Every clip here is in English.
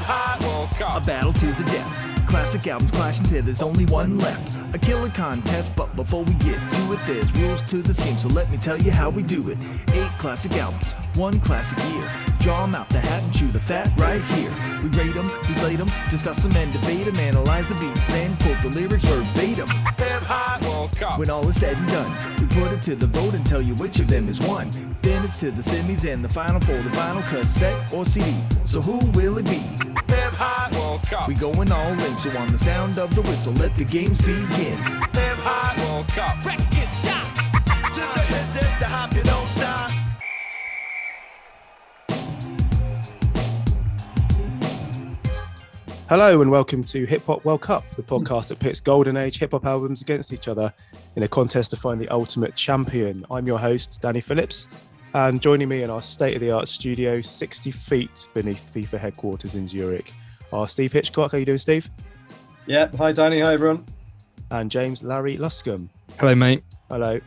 A battle to the death. Classic albums clashing till there's only one left. A killer contest, but before we get to it, there's rules to this game, so let me tell you how we do it. 8 classic albums, 1 classic year. Draw 'em out the hat and chew the fat right here. We rate 'em, relate 'em, discuss 'em and debate 'em, analyze the beats and quote the lyrics verbatim. When all is said and done, we put it to the vote and tell you which of them is one. Then it's to the semis and the final for the vinyl cassette or CD. So who will it be? We going all in, so on the sound of the whistle, let the games begin. Hello and welcome to Hip Hop World Cup, the podcast that pits golden age hip hop albums against each other in a contest to find the ultimate champion. I'm your host, Danny Phillips, and joining me in our state-of-the-art studio, 60 feet beneath FIFA headquarters in Zurich, are Steve Hitchcock. How you doing, Steve? Yeah, hi Danny, hi everyone. And James Larry Luscombe. Hello, mate. Hello.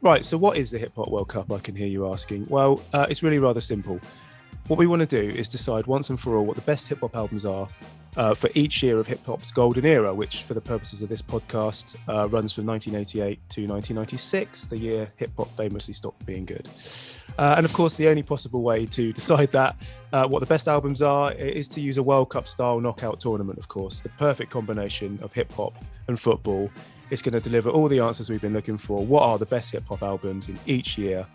Right, so what is the Hip Hop World Cup, I can hear you asking? Well, it's really rather simple. What we want to do is decide once and for all what the best hip hop albums are for each year of hip hop's golden era, which for the purposes of this podcast runs from 1988 to 1996, the year hip hop famously stopped being good. And of course, the only possible way to decide that, what the best albums are, is to use a World Cup style knockout tournament, of course. The perfect combination of hip hop and football. It's going to deliver all the answers we've been looking for. What are the best hip hop albums in each year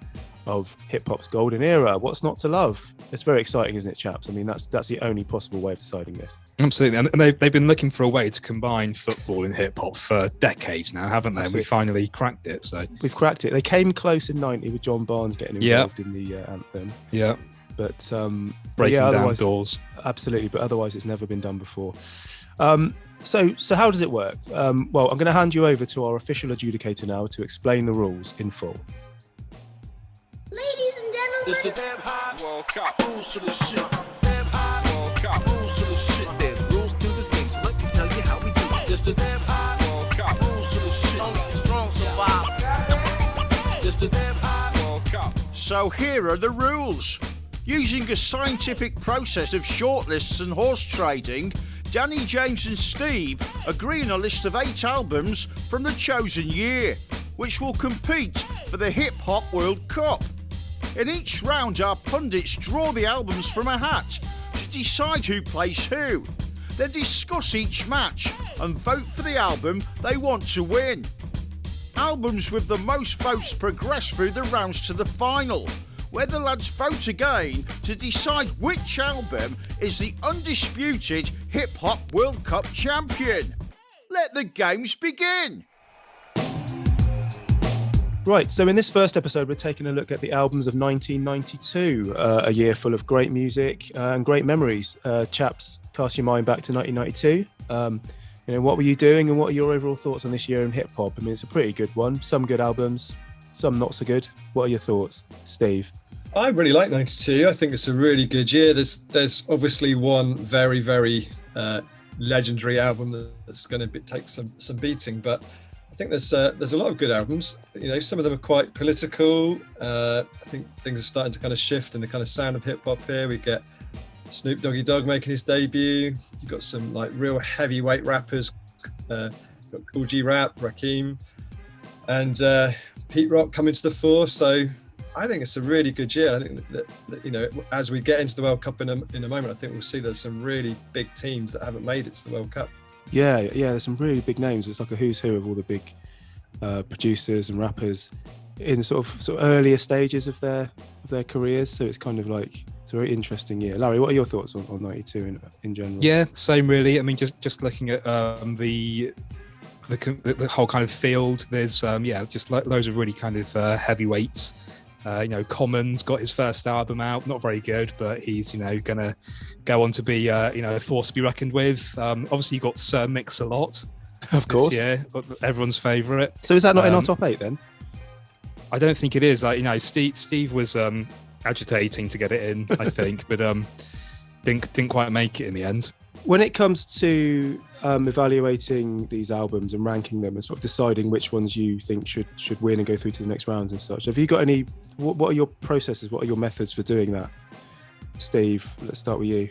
of hip hop's golden era? What's not to love? It's very exciting, isn't it, chaps? I mean, that's the only possible way of deciding this. Absolutely, and they've been looking for a way to combine football and hip hop for decades now, haven't they? We finally cracked it. So we've cracked it. They came close in '90 with John Barnes getting involved in the anthem. Yeah, but breaking down doors. Absolutely, but otherwise, it's never been done before. So how does it work? Well, I'm going to hand you over to our official adjudicator now to explain the rules in full. Ladies and gentlemen, It's the damn hot World Cup. Rules to the shit. Damn hot World Cup. Rules to the shit. There's rules to this game, so let me tell you how we do it. It's the damn hot World Cup. Rules to the shit. Only the strong survive. It's the damn hot World Cup. So here are the rules. Using a scientific process of shortlists and horse trading, Danny, James and Steve agree on a list of 8 albums from the chosen year, which will compete for the Hip Hop World Cup. In each round, our pundits draw the albums from a hat to decide who plays who, then discuss each match and vote for the album they want to win. Albums with the most votes progress through the rounds to the final, where the lads vote again to decide which album is the undisputed Hip Hop World Cup champion. Let the games begin. Right, so in this first episode, we're taking a look at the albums of 1992, a year full of great music and great memories. Chaps, cast your mind back to 1992. What were you doing and what are your overall thoughts on this year in hip hop? I mean, it's a pretty good one. Some good albums, some not so good. What are your thoughts, Steve? I really like 92. I think it's a really good year. There's obviously one very, very legendary album that's going to take some beating, but I think there's a lot of good albums. You know, some of them are quite political. I think things are starting to kind of shift in the kind of sound of hip hop here. We get Snoop Doggy Dogg making his debut. You've got some like real heavyweight rappers. Got Kool Rap, Rakim, and Pete Rock coming to the fore. So I think it's a really good year. I think that as we get into the World Cup in a moment, I think we'll see there's some really big teams that haven't made it to the World Cup. Yeah, there's some really big names. It's like a who's who of all the big producers and rappers in sort of earlier stages of their careers. So it's kind of like it's a very interesting year. Larry, what are your thoughts on 92 in general? Yeah, same really. I mean, just looking at the whole kind of field, there's just loads of really kind of heavyweights. Common's got his first album out, not very good, but he's going to go on to be a force to be reckoned with. Obviously, you got Sir Mix-a-Lot, of course, yeah, everyone's favourite. So is that not in our top 8 then? I don't think it is. Steve was agitating to get it in, I think, but didn't quite make it in the end. When it comes to evaluating these albums and ranking them and sort of deciding which ones you think should win and go through to the next rounds and such, have you got any? What are your processes? What are your methods for doing that? Steve, let's start with you.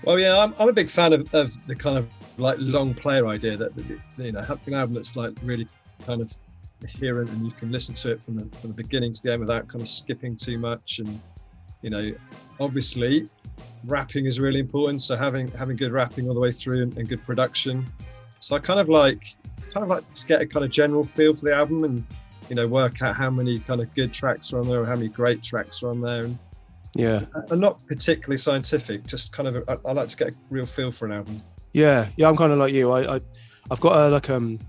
Well, yeah, I'm a big fan of the kind of like long player idea that having an album that's like really kind of coherent and you can listen to it from the beginning to the end without kind of skipping too much. And obviously rapping is really important, so having good rapping all the way through and good production. So I kind of like to get a kind of general feel for the album and work out how many kind of good tracks are on there or how many great tracks are on there. And Yeah. I'm not particularly scientific, just kind of I like to get a real feel for an album. Yeah, I'm kind of like you. I've got a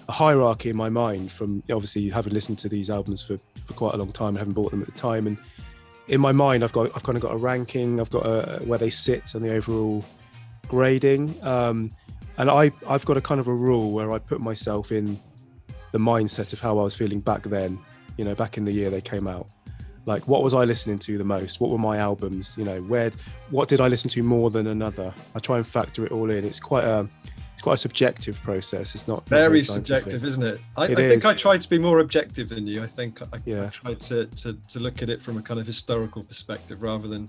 hierarchy in my mind from obviously having listened to these albums for quite a long time and having bought them at the time, and in my mind I've kind of got a ranking. I've got where they sit on the overall grading, and I've got a kind of a rule where I put myself in the mindset of how I was feeling back then, back in the year they came out. Like, what was I listening to the most? What were my albums? What did I listen to more than another? I try and factor it all in. It's quite a subjective process. It's not very subjective, isn't it? I think I tried to be more objective than you. I think I tried to look at it from a kind of historical perspective rather than,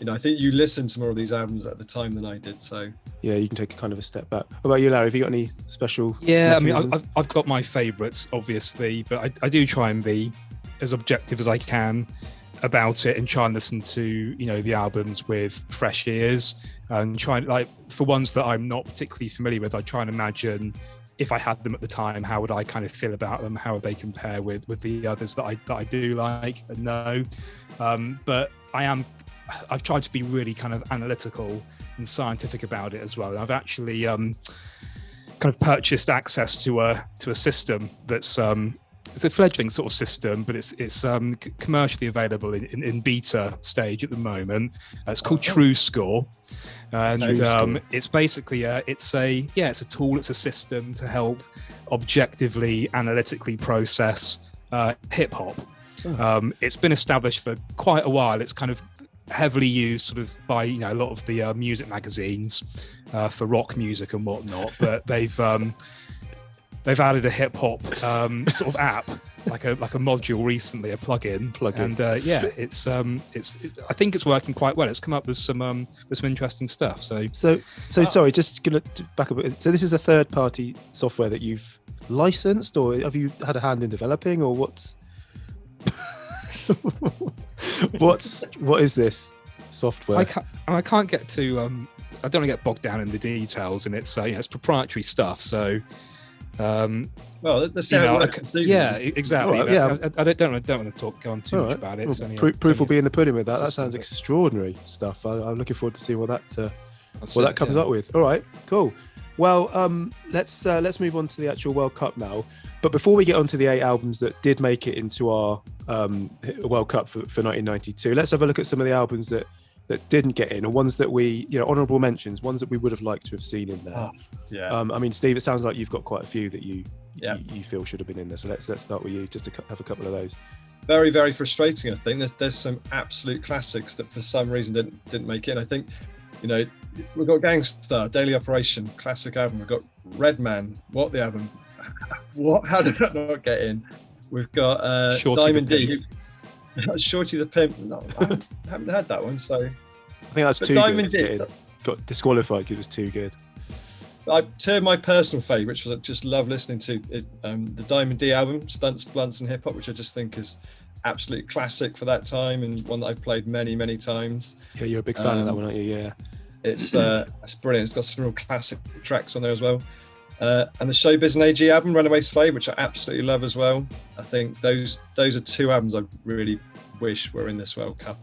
I think you listened to more of these albums at the time than I did. So yeah, you can take a kind of a step back. What about you, Larry? Have you got any special? Yeah, mechanisms? I mean, I've got my favourites, obviously, but I do try and be as objective as I can about it and try and listen to the albums with fresh ears and try and, like, for ones that I'm not particularly familiar with, I try and imagine if I had them at the time, how would I kind of feel about them, how would they compare with the others that I do like and know. But I've tried to be really kind of analytical and scientific about it as well. And I've actually kind of purchased access to a system that's it's a fledgling sort of system, but it's commercially available in beta stage at the moment. It's called TrueScore, and it's basically it's a tool, it's a system to help objectively, analytically process hip hop. It's been established for quite a while. It's kind of heavily used sort of by a lot of the music magazines for rock music and whatnot, but they've added a hip hop sort of app, like a module recently, a plugin, and it's I think it's working quite well. It's come up with some interesting stuff. So sorry, just gonna back up a bit. So this is a third-party software that you've licensed, or have you had a hand in developing, or what's what is this software? I can't get to I don't want to get bogged down in the details, and it's it's proprietary stuff. So well, let's see how it works. Yeah, exactly. Right, yeah. I don't want to go on too much about it. Well, proof will be in the pudding with that. That sounds extraordinary stuff. I'm looking forward to seeing what that comes up with. All right, cool. Well, let's move on to the actual World Cup now. But before we get on to the 8 albums that did make it into our World Cup for 1992, let's have a look at some of the albums that didn't get in, or ones that we, honourable mentions, ones that we would have liked to have seen in there. Yeah. I mean, Steve, it sounds like you've got quite a few that you feel should have been in there. So let's start with you, just to have a couple of those. Very, very frustrating. I think there's some absolute classics that for some reason didn't make it in. I think, we've got Gangstar, Daily Operation, classic album. We've got Redman, What the album? How did that not get in? We've got Diamond D. Shorty the Pimp. No, I haven't had that one, so I think that's too Diamond good. Got disqualified because it was too good. Two of my personal favourites, which I just love listening to, is the Diamond D album, Stunts, Blunts and Hip Hop, which I just think is absolute classic for that time and one that I've played many, many times. Yeah, you're a big fan of that one, aren't you? Yeah. It's brilliant. It's got some real classic tracks on there as well. And the Showbiz and AG album, Runaway Slave, which I absolutely love as well. I think those are 2 albums I really wish were in this World Cup.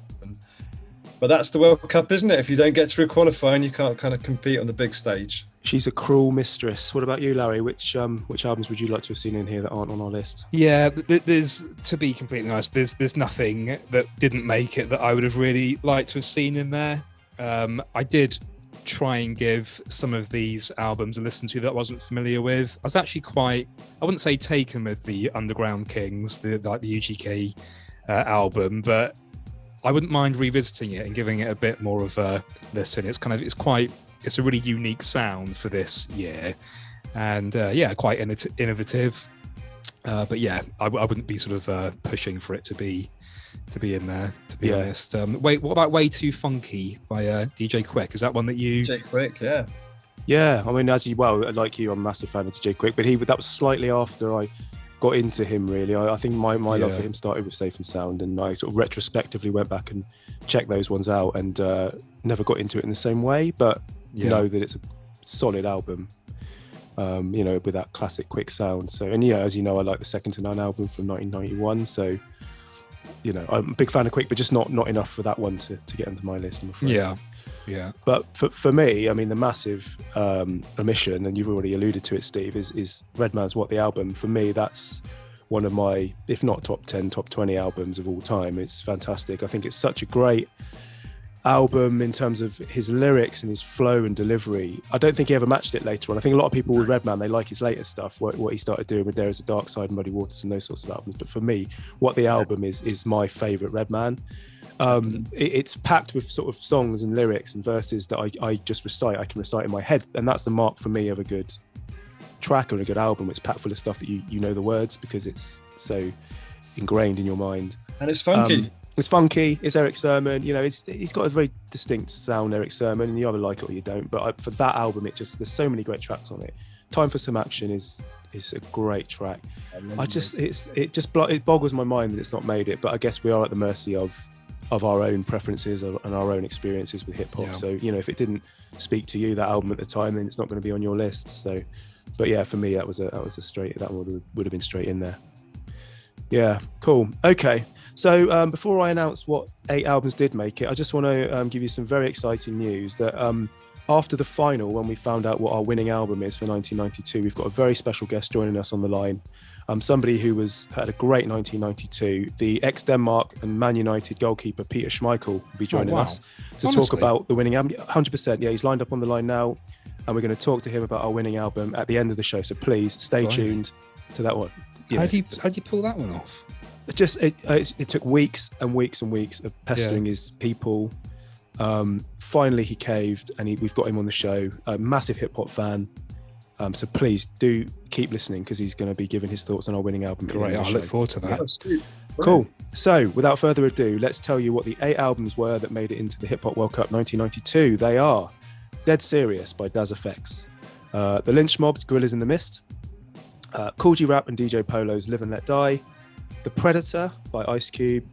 But that's the World Cup, isn't it? If you don't get through qualifying, you can't kind of compete on the big stage. She's a cruel mistress. What about you, Larry? Which albums would you like to have seen in here that aren't on our list? Yeah, there's, to be completely honest, there's nothing that didn't make it that I would have really liked to have seen in there. I did try and give some of these albums a listen to that I wasn't familiar with. I was actually I wouldn't say taken with the Underground Kings, the UGK album, but I wouldn't mind revisiting it and giving it a bit more of a listen. It's a really unique sound for this year, and quite innovative. But yeah, I wouldn't be sort of pushing for it to be to be in there, to be honest. Wait, what about Way Too Funky by DJ Quick? Is that one that you... DJ Quick, yeah. Yeah, I mean, like you, I'm a massive fan of DJ Quick, but that was slightly after I got into him, really. I think my love for him started with Safe and Sound, and I sort of retrospectively went back and checked those ones out, and never got into it in the same way, but know that it's a solid album, with that classic Quick sound. So, and as you know, I like the Second to None album from 1991, so I'm a big fan of Quick, but just not enough for that one to get onto my list, I'm afraid. Yeah. But for me, I mean, the massive omission, and you've already alluded to it, Steve, is Redman's What the Album. For me, that's one of my, if not top 10, top 20 albums of all time. It's fantastic. I think it's such a great album in terms of his lyrics and his flow and delivery. I don't think he ever matched it later on. I think a lot of people with Redman, they like his later stuff, what he started doing with There Is a Dark Side and Muddy Waters and those sorts of albums. But for me, What the Album is my favourite Redman. It's packed with sort of songs and lyrics and verses that I just recite. I can recite in my head, and that's the mark for me of a good track or a good album. It's packed full of stuff that you know the words because it's so ingrained in your mind. And it's funky. It's funky. It's Eric Sermon. He's got a very distinct sound, Eric Sermon, and you either like it or you don't. But for that album, there's so many great tracks on it. Time for Some Action is a great track. It boggles my mind that it's not made it. But I guess we are at the mercy of our own preferences and our own experiences with hip hop. So if it didn't speak to you, that album at the time, then it's not going to be on your list. So, but yeah, for me that was a straight, that would have been straight in there. Yeah, cool. Okay, so before I announce what 8 albums did make it, I just want to give you some very exciting news that after the final, when we found out what our winning album is for 1992, we've got a very special guest joining us on the line. Somebody who had a great 1992. The ex-Denmark and Man United goalkeeper Peter Schmeichel will be joining us to talk about the winning album. 100%. Yeah, he's lined up on the line now, and we're going to talk to him about our winning album at the end of the show. So please stay tuned to that one. How do you pull that one off? It took weeks and weeks and weeks of pestering his people. Finally, he caved, and we've got him on the show. A massive hip hop fan. So please do keep listening because he's going to be giving his thoughts on our winning album. Great, I look forward to that. Yeah. Cool. So without further ado, let's tell you what the 8 albums were that made it into the Hip Hop World Cup 1992. They are Dead Serious by Daz FX, the Lench Mob's Gorillas in the Mist, Kool Rap and DJ Polo's Live and Let Die, The Predator by Ice Cube,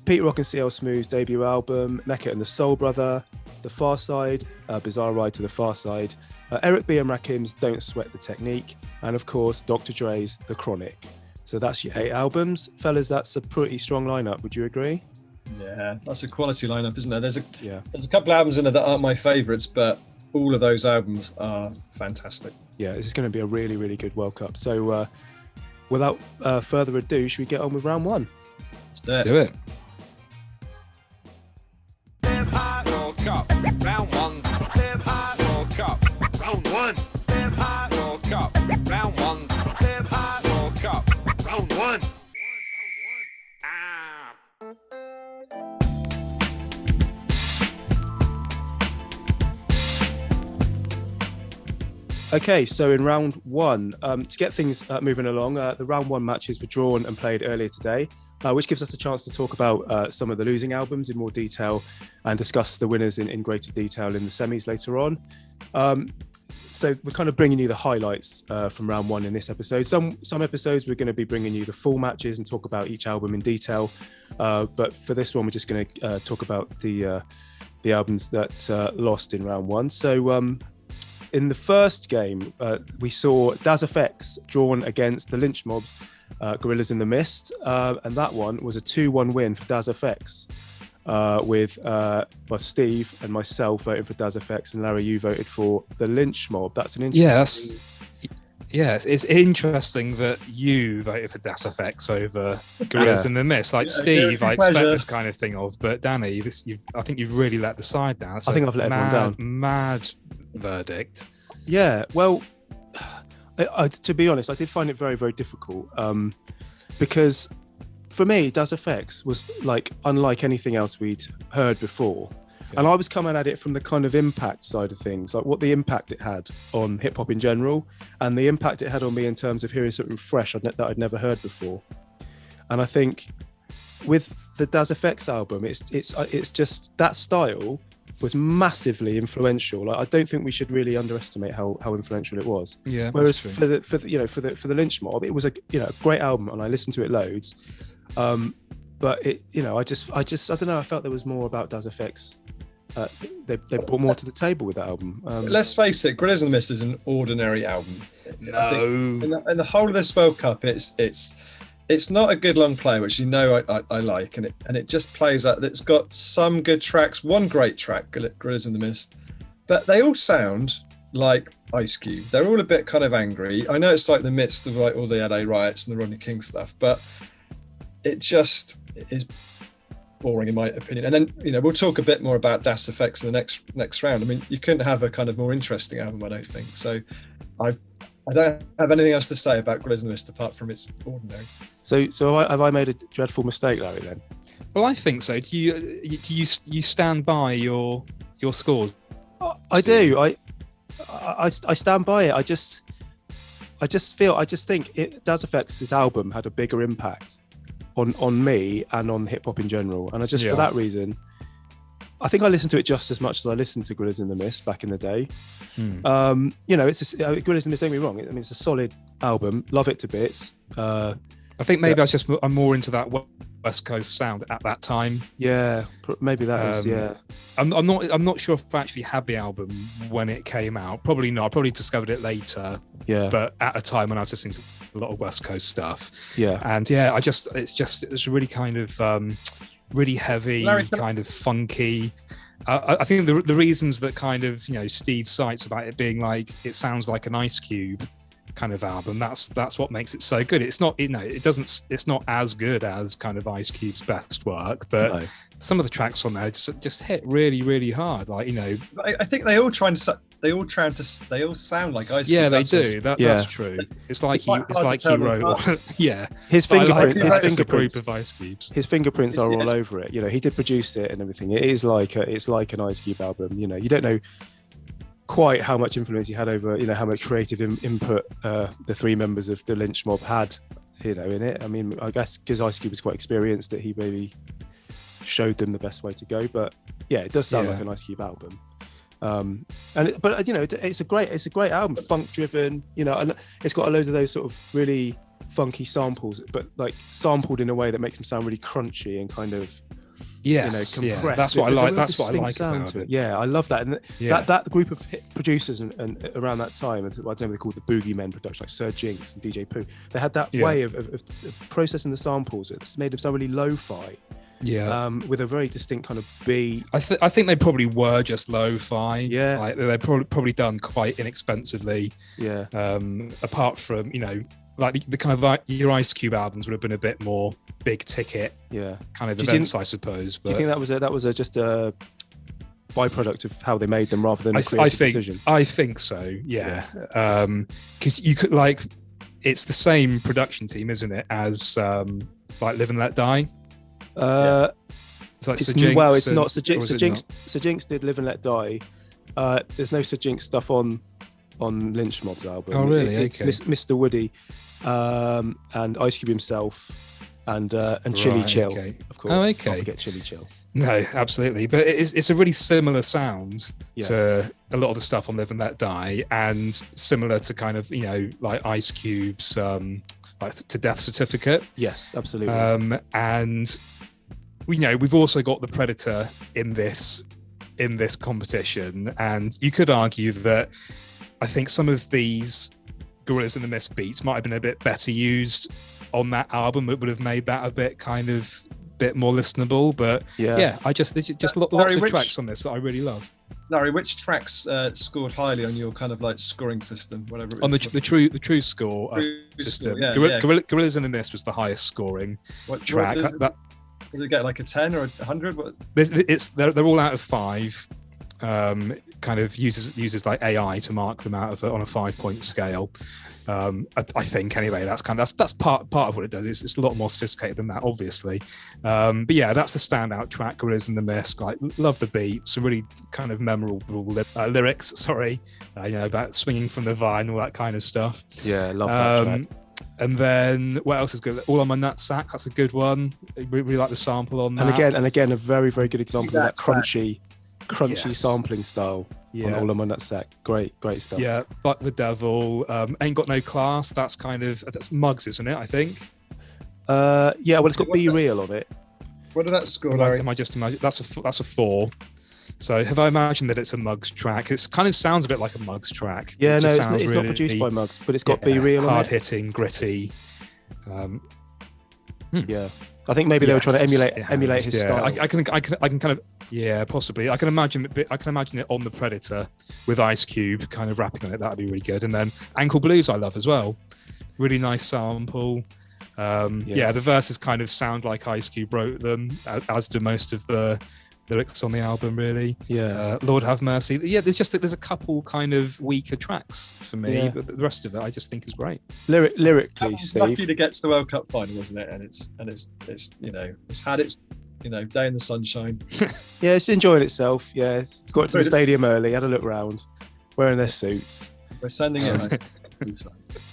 Pete Rock and CL Smooth's debut album, Mecca and the Soul Brother, The Pharcyde, Bizarre Ride to the Pharcyde, Eric B and Rakim's Don't Sweat the Technique, and of course Dr. Dre's The Chronic. So that's your 8 albums. Fellas, that's a pretty strong lineup, would you agree? Yeah, that's a quality lineup, isn't there? There's a couple of albums in there that aren't my favourites, but all of those albums are fantastic. Yeah, this is going to be a really, really good World Cup. So without further ado, should we get on with round 1? Let's do it. World Cup, round 1. World Cup, round 1. World Cup, round 1. World Cup, round 1. Okay, so in round 1, to get things moving along, the round 1 matches were drawn and played earlier today, which gives us a chance to talk about some of the losing albums in more detail and discuss the winners in greater detail in the semis later on. So we're kind of bringing you the highlights from round 1 in this episode. Some episodes we're going to be bringing you the full matches and talk about each album in detail, but for this one we're just going to talk about the albums that lost in round 1. So in the first game, we saw Daz FX drawn against the Lynch Mob's Gorillas in the Mist, and that one was a 2-1 win for Daz FX, with Steve and myself voting for Daz FX, and Larry, you voted for the Lynch Mob. That's an interesting... Yes, it's interesting that you voted for Daz FX over Gorillas in the Mist. Like Steve, I expect this kind of thing of, but Danny, I think you've really let the side down. I think I've let everyone down. Mad verdict. Yeah, well, to be honest, I did find it very, very difficult because for me, Daz FX was like unlike anything else we'd heard before. And I was coming at it from the kind of impact side of things, like what the impact it had on hip hop in general, and the impact it had on me in terms of hearing something fresh that I'd never heard before. And I think with the Daz Effects album, it's just that style was massively influential. Like, I don't think we should really underestimate how influential it was. Yeah. Whereas for the Lench Mob, it was a great album, and I listened to it loads. But it, I don't know. I felt there was more about Daz Effects. They brought more to the table with that album. Let's face it, Gorillas in the Mist is an ordinary album. No. In the whole of this World Cup, it's not a good long play, which I like, and it just plays out. It's got some good tracks, one great track, Gorillas in the Mist, but they all sound like Ice Cube. They're all a bit kind of angry. I know it's like the midst of like all the LA riots and the Rodney King stuff, but it just is boring in my opinion. And then we'll talk a bit more about Das Effects in the next round. I mean, you couldn't have a kind of more interesting album, I don't think. So I don't have anything else to say about Gorillas in the Mist apart from it's ordinary. So have I made a dreadful mistake, Larry? Then? Well, I think so. Do you stand by your scores? I do. I stand by it. I just think Daz Effects' album had a bigger impact on me and on hip hop in general, and for that reason, I think I listened to it just as much as I listened to Gorillas in the Mist back in the day. It's Gorillas in the Mist. Don't get me wrong. I mean, it's a solid album. Love it to bits. I think maybe I'm more into that West Coast sound at that time. Yeah, maybe that is. Yeah, I'm not sure if I actually had the album when it came out. Probably not. I probably discovered it later. Yeah, but at a time when I was listening to a lot of West Coast stuff. Yeah, and it's really kind of really heavy, kind of funky. I think the reasons that kind of Steve cites about it being like it sounds like an Ice Cube kind of album, that's what makes it so good. It's not it's not as good as kind of Ice Cube's best work, but some of the tracks on there just hit really, really hard. Like I think they all sound like Ice Cube. Yeah, they do. That's true. It's like he wrote. Yeah, his fingerprint. His fingerprints of Ice Cubes. His fingerprints are all over it. He did produce it and everything. It is like an Ice Cube album. You don't know quite how much influence he had over, how much creative input the three members of the Lench Mob had, in it. I mean, I guess because Ice Cube was quite experienced, that he maybe showed them the best way to go. But yeah, it does sound like an Ice Cube album. It's a great album, funk driven. And it's got a load of those sort of really funky samples, but like sampled in a way that makes them sound really crunchy and kind of. Compressed. Yeah. That's what I like. That's what I like about it. Yeah, I love that. And that group of producers and around that time, I don't know, they called the Boogeymen production, like Sir Jinx and DJ Pooh. They had that way of processing the samples. It's made them sound really lo-fi. Yeah. With a very distinct kind of beat. I think they probably were just lo-fi. Yeah. Like they're probably done quite inexpensively. Yeah. Apart from like the kind of like your Ice Cube albums would have been a bit more big ticket, kind of events, I suppose. But do you think that was just a byproduct of how they made them rather than a creative decision? I think so. Yeah. Because you could it's the same production team, isn't it, as like Live and Let Die? It's like Sir Jinx. It's not Sir Jinx. Sir Jinx did Live and Let Die. There's no Sir Jinx stuff on Lench Mob's album. Oh, really? It's Mr. Woody and Ice Cube himself and Chili Chill, of course. Oh, okay. Can't forget Chili Chill. No, absolutely. But it's a really similar sound to a lot of the stuff on Live and Let Die, and similar to kind of like Ice Cube's like to Death Certificate. Yes, absolutely. And we've also got the Predator in this competition, and you could argue that I think some of these Gorillas in the Mist beats might have been a bit better used on that album. It would have made that a bit more listenable. But there's lots of tracks on this that I really love. Larry, which tracks scored highly on your kind of like scoring system, whatever? On the true score system, Gorillas in the Mist was the highest scoring track. Did it get like a 10 or 100? They're all out of 5. Kind of uses like AI to mark them out on a 5-point scale. I think anyway. That's part of what it does. It's a lot more sophisticated than that, obviously. But yeah, that's the standout track. Gorillas in the Mist. Like, love the beat. Some really kind of memorable lyrics. Sorry, about swinging from the vine, all that kind of stuff. Yeah, love that track. And then what else is good? All on My Nutsack. That's a good one. I really like the sample on that. And again, a very, very good example of that crunchy Yes. sampling style on All on My Nutsack. Great stuff. Yeah, Buck the Devil. Ain't Got No Class. That's Muggs, isn't it? I think. Yeah, well, it's got Be Real on it. What did that score, Larry? Am I just imagine? That's a 4. So have I imagined that it's a Muggs track? It kind of sounds a bit like a Muggs track. Yeah, it no, just it's not produced by Muggs, but it's got Be Real on it. Hard hitting, gritty. Yeah, I think maybe they were trying to emulate his style. I can kind of possibly. I can imagine it on the Predator with Ice Cube kind of rapping on it. That'd be really good. And then Ankle Blues I love as well. Really nice sample. The verses kind of sound like Ice Cube wrote them, as do most of the lyrics on the album, really. Lord Have Mercy. There's a couple kind of weaker tracks for me, but the rest of it I just think is great. Lyrically, Steve. Lucky to get to the World Cup final, wasn't it? And it's had its day in the sunshine. Yeah, it's enjoying itself. Yeah, it's got to the stadium early, had a look round, wearing their suits. We're sending it home.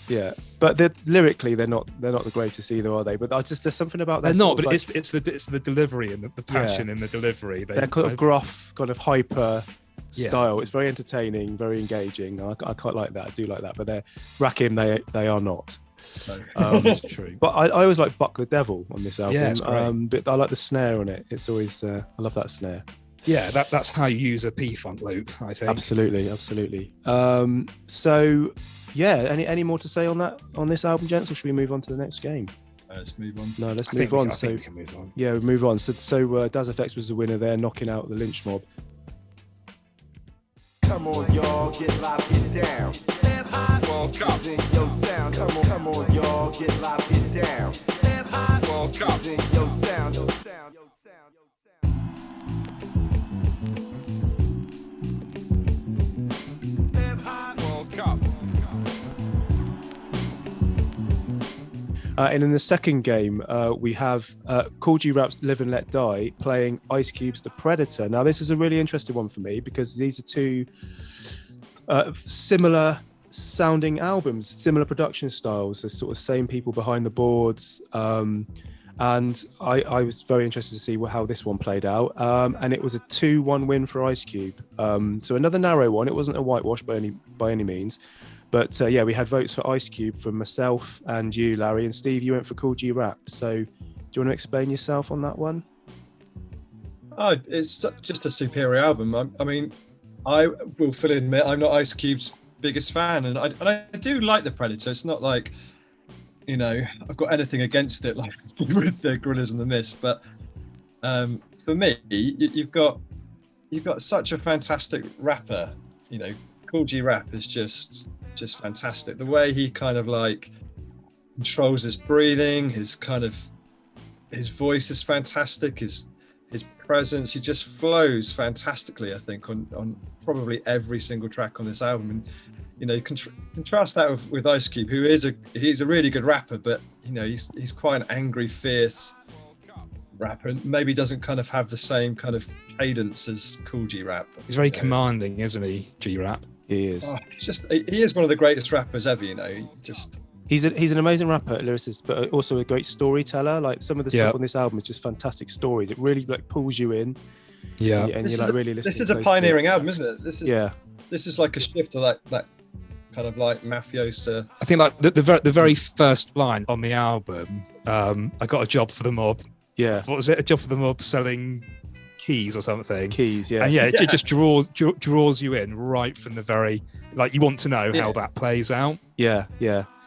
Yeah, but lyrically they're not the greatest either, are they? But there's something about that. They're not, but it's the delivery and the passion in the delivery. They're kind of gruff, kind of hyper style. It's very entertaining, very engaging. I quite like that. I do like that. But they're Rakim. They are not. That's true. But I always like Buck the Devil on this album. Yeah, it's great. But I like the snare on it. It's always I love that snare. Yeah, that's how you use a P-funk loop, I think. Absolutely. So. Yeah, any more to say on this album, gents, or should we move on to the next game? Let's move on. No, let's move on. I think we can move on. Yeah, we move on. So Daz FX was the winner there, knocking out the Lench Mob. Come on, y'all, get live, get down. Live high, World Cup. In your sound. Come on, y'all, get live, get down. Live high, World Cup. In your sound. Live high, World Cup. And in the second game, we have Kool Rap's Live and Let Die playing Ice Cube's The Predator. Now, this is a really interesting one for me because these are two similar sounding albums, similar production styles. There's sort of same people behind the boards. And I was very interested to see how this one played out. And it was a 2-1 win for Ice Cube. So another narrow one. It wasn't a whitewash by any means. But we had votes for Ice Cube from myself and you, Larry, and Steve, you went for Kool Rap. So do you want to explain yourself on that one? Oh, it's just a superior album. I mean, I will fully admit I'm not Ice Cube's biggest fan, and I do like The Predator. It's not like, I've got anything against it, like with the Guerrillas and the Mist. But for me, you've got such a fantastic rapper. Kool Rap is just fantastic. The way he kind of like controls his breathing, his voice is fantastic. His presence, he just flows fantastically. I think on probably every single track on this album, and contrast that with Ice Cube, who he's a really good rapper, but he's quite an angry, fierce rapper, and maybe doesn't kind of have the same kind of cadence as Kool Rap. He's very commanding, isn't he, G-Rap? He is. He is one of the greatest rappers ever. He's an amazing rapper, lyricist, but also a great storyteller. Like some of the stuff on this album is just fantastic stories. It really like pulls you in. Yeah, and you're like really listening. This is a pioneering album, isn't it? This is like a shift to that kind of like mafioso. I think like the very first line on the album. I got a job for the mob. Yeah. What was it? A job for the mob selling keys or something. Keys, yeah. And it just draws you in right from the very, like, you want to know how that plays out. Yeah.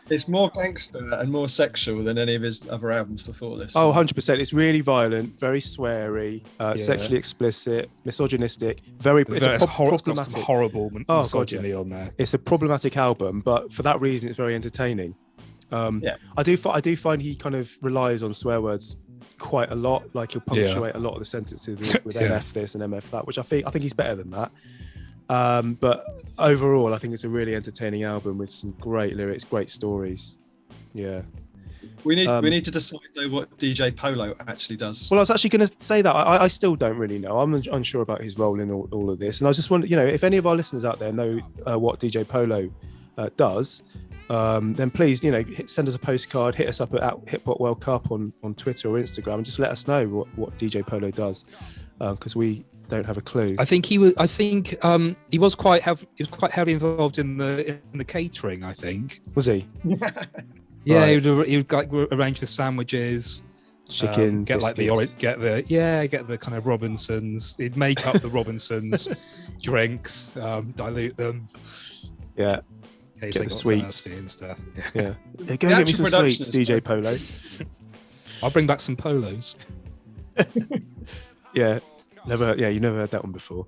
It's more gangster and more sexual than any of his other albums before this. Oh, 100%. It's really violent, very sweary, sexually explicit, misogynistic, it's problematic. Some horrible misogyny on there. It's a problematic album, but for that reason, it's very entertaining. I do find he kind of relies on swear words quite a lot. Like he'll punctuate a lot of the sentences with MF this and MF that, which I think he's better than that. But overall, I think it's a really entertaining album with some great lyrics, great stories. Yeah. We need to decide though what DJ Polo actually does. Well, I was actually going to say that. I still don't really know. I'm unsure about his role in all of this. And I was just wondering, if any of our listeners out there know what DJ Polo does, then please, send us a postcard, hit us up at Hip Hop World Cup on Twitter or Instagram, and just let us know what DJ Polo does, because we don't have a clue. I think he was quite heavily involved in the catering. I think. Was he? Yeah, Right. he would like arrange the sandwiches, Chicken, get biscuits. get the kind of Robinsons. He'd make up the Robinsons drinks, dilute them. Yeah. Get the sweets and stuff. Yeah. Go get me some sweets, DJ Polo. I'll bring back some polos. Yeah. You never heard that one before.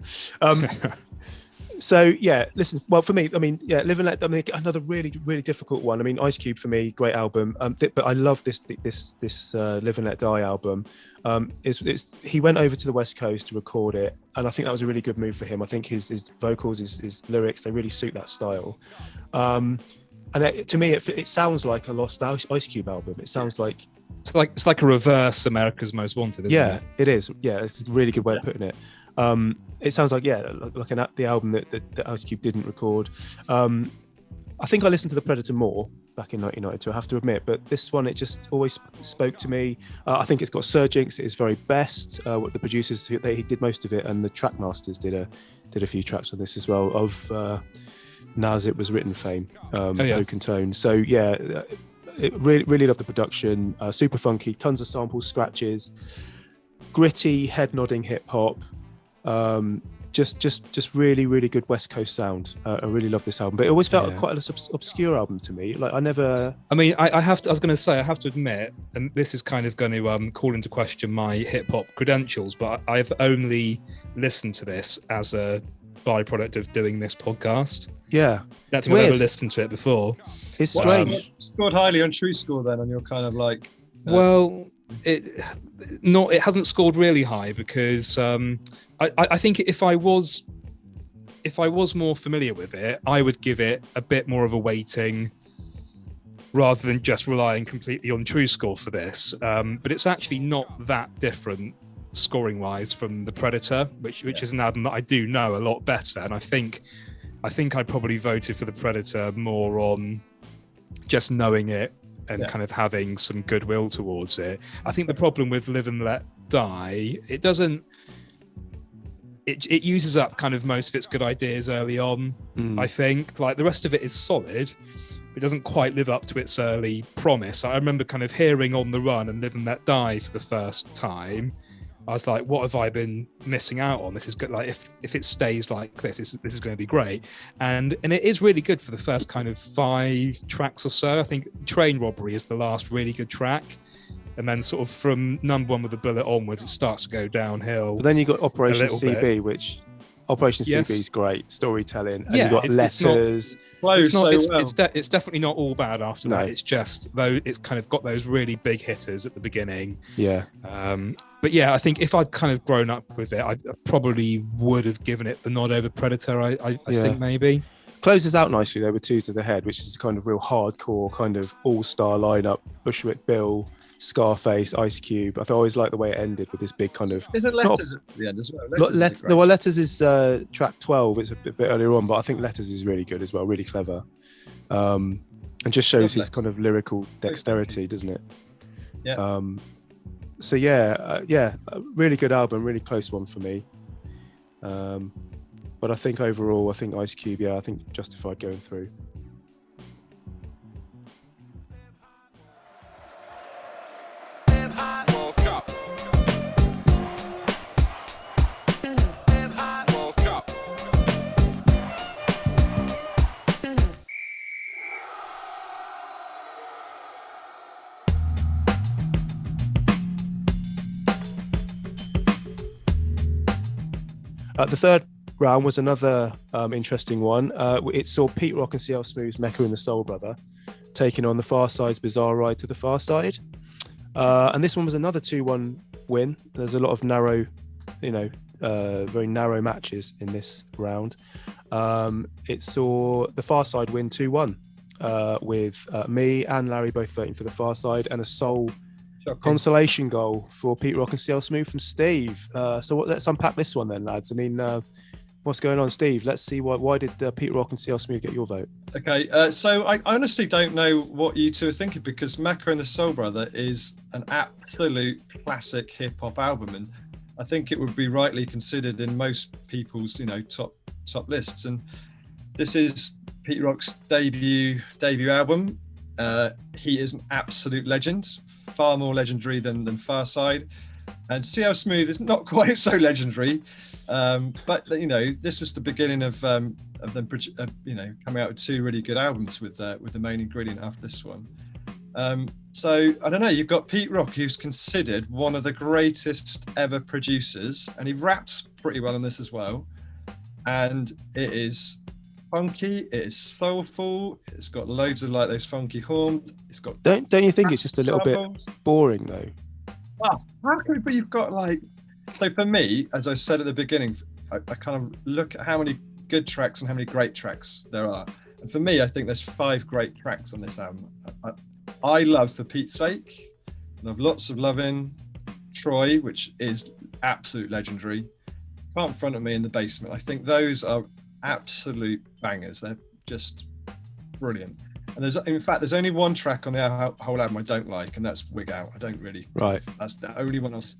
So yeah, listen. Well, for me, Live and Let. Another really, really difficult one. Ice Cube for me, great album. But I love this Live and Let Die album. He went over to the West Coast to record it, and I think that was a really good move for him. I think his vocals, his lyrics, they really suit that style. And to me, it sounds like a lost Ice Cube album. It sounds like it's like a reverse America's Most Wanted. Isn't it? It is. Yeah, it's a really good way of putting it. It sounds like the album that Ice Cube didn't record. I think I listened to The Predator more back in 1992, I have to admit, but this one, it just always spoke to me. I think it's got Surginx at its very best. What the producers, he did most of it, and the track masters did a few tracks on this as well, of Nas It Was Written fame, Oak and Tone. So yeah, it really loved the production. Super funky, tons of samples, scratches, gritty, head nodding hip hop. Just really, really good West Coast sound. I really love this album, but it always felt quite an obscure album to me. Like I was going to say, I have to admit, and this is kind of going to call into question my hip hop credentials, but I've only listened to this as a byproduct of doing this podcast. Yeah, that's I've never listened to it before. It's strange. Scored highly on True Score then, on your kind of like. Well, it hasn't scored really high because I think if I was more familiar with it, I would give it a bit more of a weighting rather than just relying completely on True Score for this. But it's actually not that different scoring wise from The Predator, which is an album that I do know a lot better, and I think I probably voted for The Predator more on just knowing it and kind of having some goodwill towards it. I think the problem with Live and Let Die, it uses up kind of most of its good ideas early on. I think like the rest of it is solid. It doesn't quite live up to its early promise. I remember kind of hearing On the Run and Live and Let Die for the first time. I was like, what have I been missing out on? This is good. Like if it stays like this is going to be great. And it is really good for the first kind of 5 tracks or so. I think Train Robbery is the last really good track. And then sort of from Number One with a Bullet onwards, it starts to go downhill. But then you got Operation CB, which Operation CB is great storytelling. And you got Letters. It's definitely not all bad after that. It's just though it's kind of got those really big hitters at the beginning. Yeah. But yeah, I think if I'd kind of grown up with it, I probably would have given it the nod over Predator. I think maybe. Closes out nicely though with Two to the Head, which is a kind of real hardcore kind of all-star lineup. Bushwick Bill, Scarface, Ice Cube. I always like the way it ended with this big kind of. Isn't Letters at the end as well? Letters is track 12. It's a bit earlier on, but I think Letters is really good as well, really clever, and just shows his kind of lyrical dexterity, doesn't it? Yeah. So a really good album, really close one for me. But I think overall, Ice Cube, I think justified going through. The third round was another interesting one. It saw Pete Rock and CL Smooth's Mecca and the Soul Brother taking on the Pharcyde's Bizarre Ride to the Far Side. And this one was another 2-1 win. There's a lot of narrow, very narrow matches in this round. It saw the Far Side win 2-1 with me and Larry both voting for the Far Side, and a sole consolation goal for Pete Rock and CL Smooth from Steve. So let's unpack this one then, lads. I mean, What's going on, Steve? Let's see why did Pete Rock and CL Smooth get your vote? Okay, so I honestly don't know what you two are thinking, because Mecca and the Soul Brother is an absolute classic hip hop album, and I think it would be rightly considered in most people's, top lists. And this is Pete Rock's debut album. He is an absolute legend, far more legendary than Pharcyde. And CL Smooth is not quite so legendary, but this was the beginning of them, coming out with two really good albums with the Main Ingredient after this one. So I don't know. You've got Pete Rock, who's considered one of the greatest ever producers, and he raps pretty well on this as well. And it is funky, it is soulful, it's got loads of like those funky horns. It's got. Don't you think it's just a little bit boring though? Well, how can but you've got like. So for me, as I said at the beginning, I kind of look at how many good tracks and how many great tracks there are. And for me, I think there's 5 great tracks on this album. I love For Pete's Sake, love Lots of Lovin', Troy, which is absolute legendary, Can't Front of Me in the Basement. I think those are absolute bangers. They're just brilliant. And there's only one track on the whole album I don't like, and that's Wig Out. I don't really. Right. That's the only one else.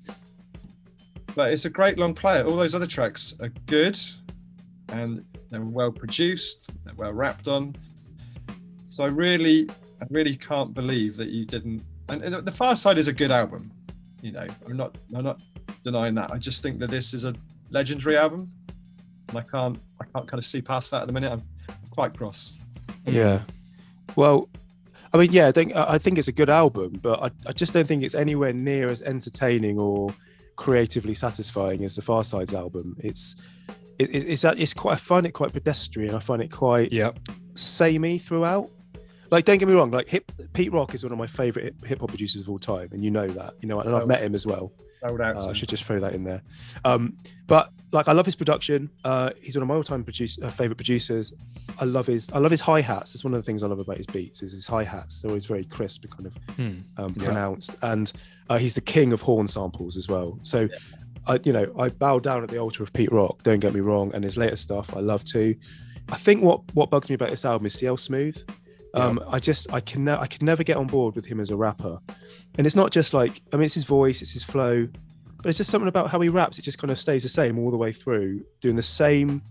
But it's a great long player. All those other tracks are good, and they're well produced. They're well rapped on. So I really can't believe that you didn't. And the Pharcyde is a good album. I'm not denying that. I just think that this is a legendary album, and I can't kind of see past that at the minute. I'm quite cross. Yeah. Well, I mean, yeah, I think it's a good album, but I just don't think it's anywhere near as entertaining or creatively satisfying as the Pharcyde's album. It's quite. I find it quite pedestrian. I find it quite samey throughout. Like, don't get me wrong. Like, Pete Rock is one of my favorite hip hop producers of all time, and you know that. And I've met him as well. I should just throw that in there. But like, I love his production. He's one of my all-time favorite producers. I love his hi-hats. It's one of the things I love about his beats is his hi-hats. They're always very crisp and kind of pronounced. And he's the king of horn samples as well. So, I bow down at the altar of Pete Rock. Don't get me wrong. And his later stuff I love too. I think what bugs me about this album is CL Smooth. I can never get on board with him as a rapper. And it's not just like, I mean, it's his voice, it's his flow, but it's just something about how he raps. It just kind of stays the same all the way through, doing the same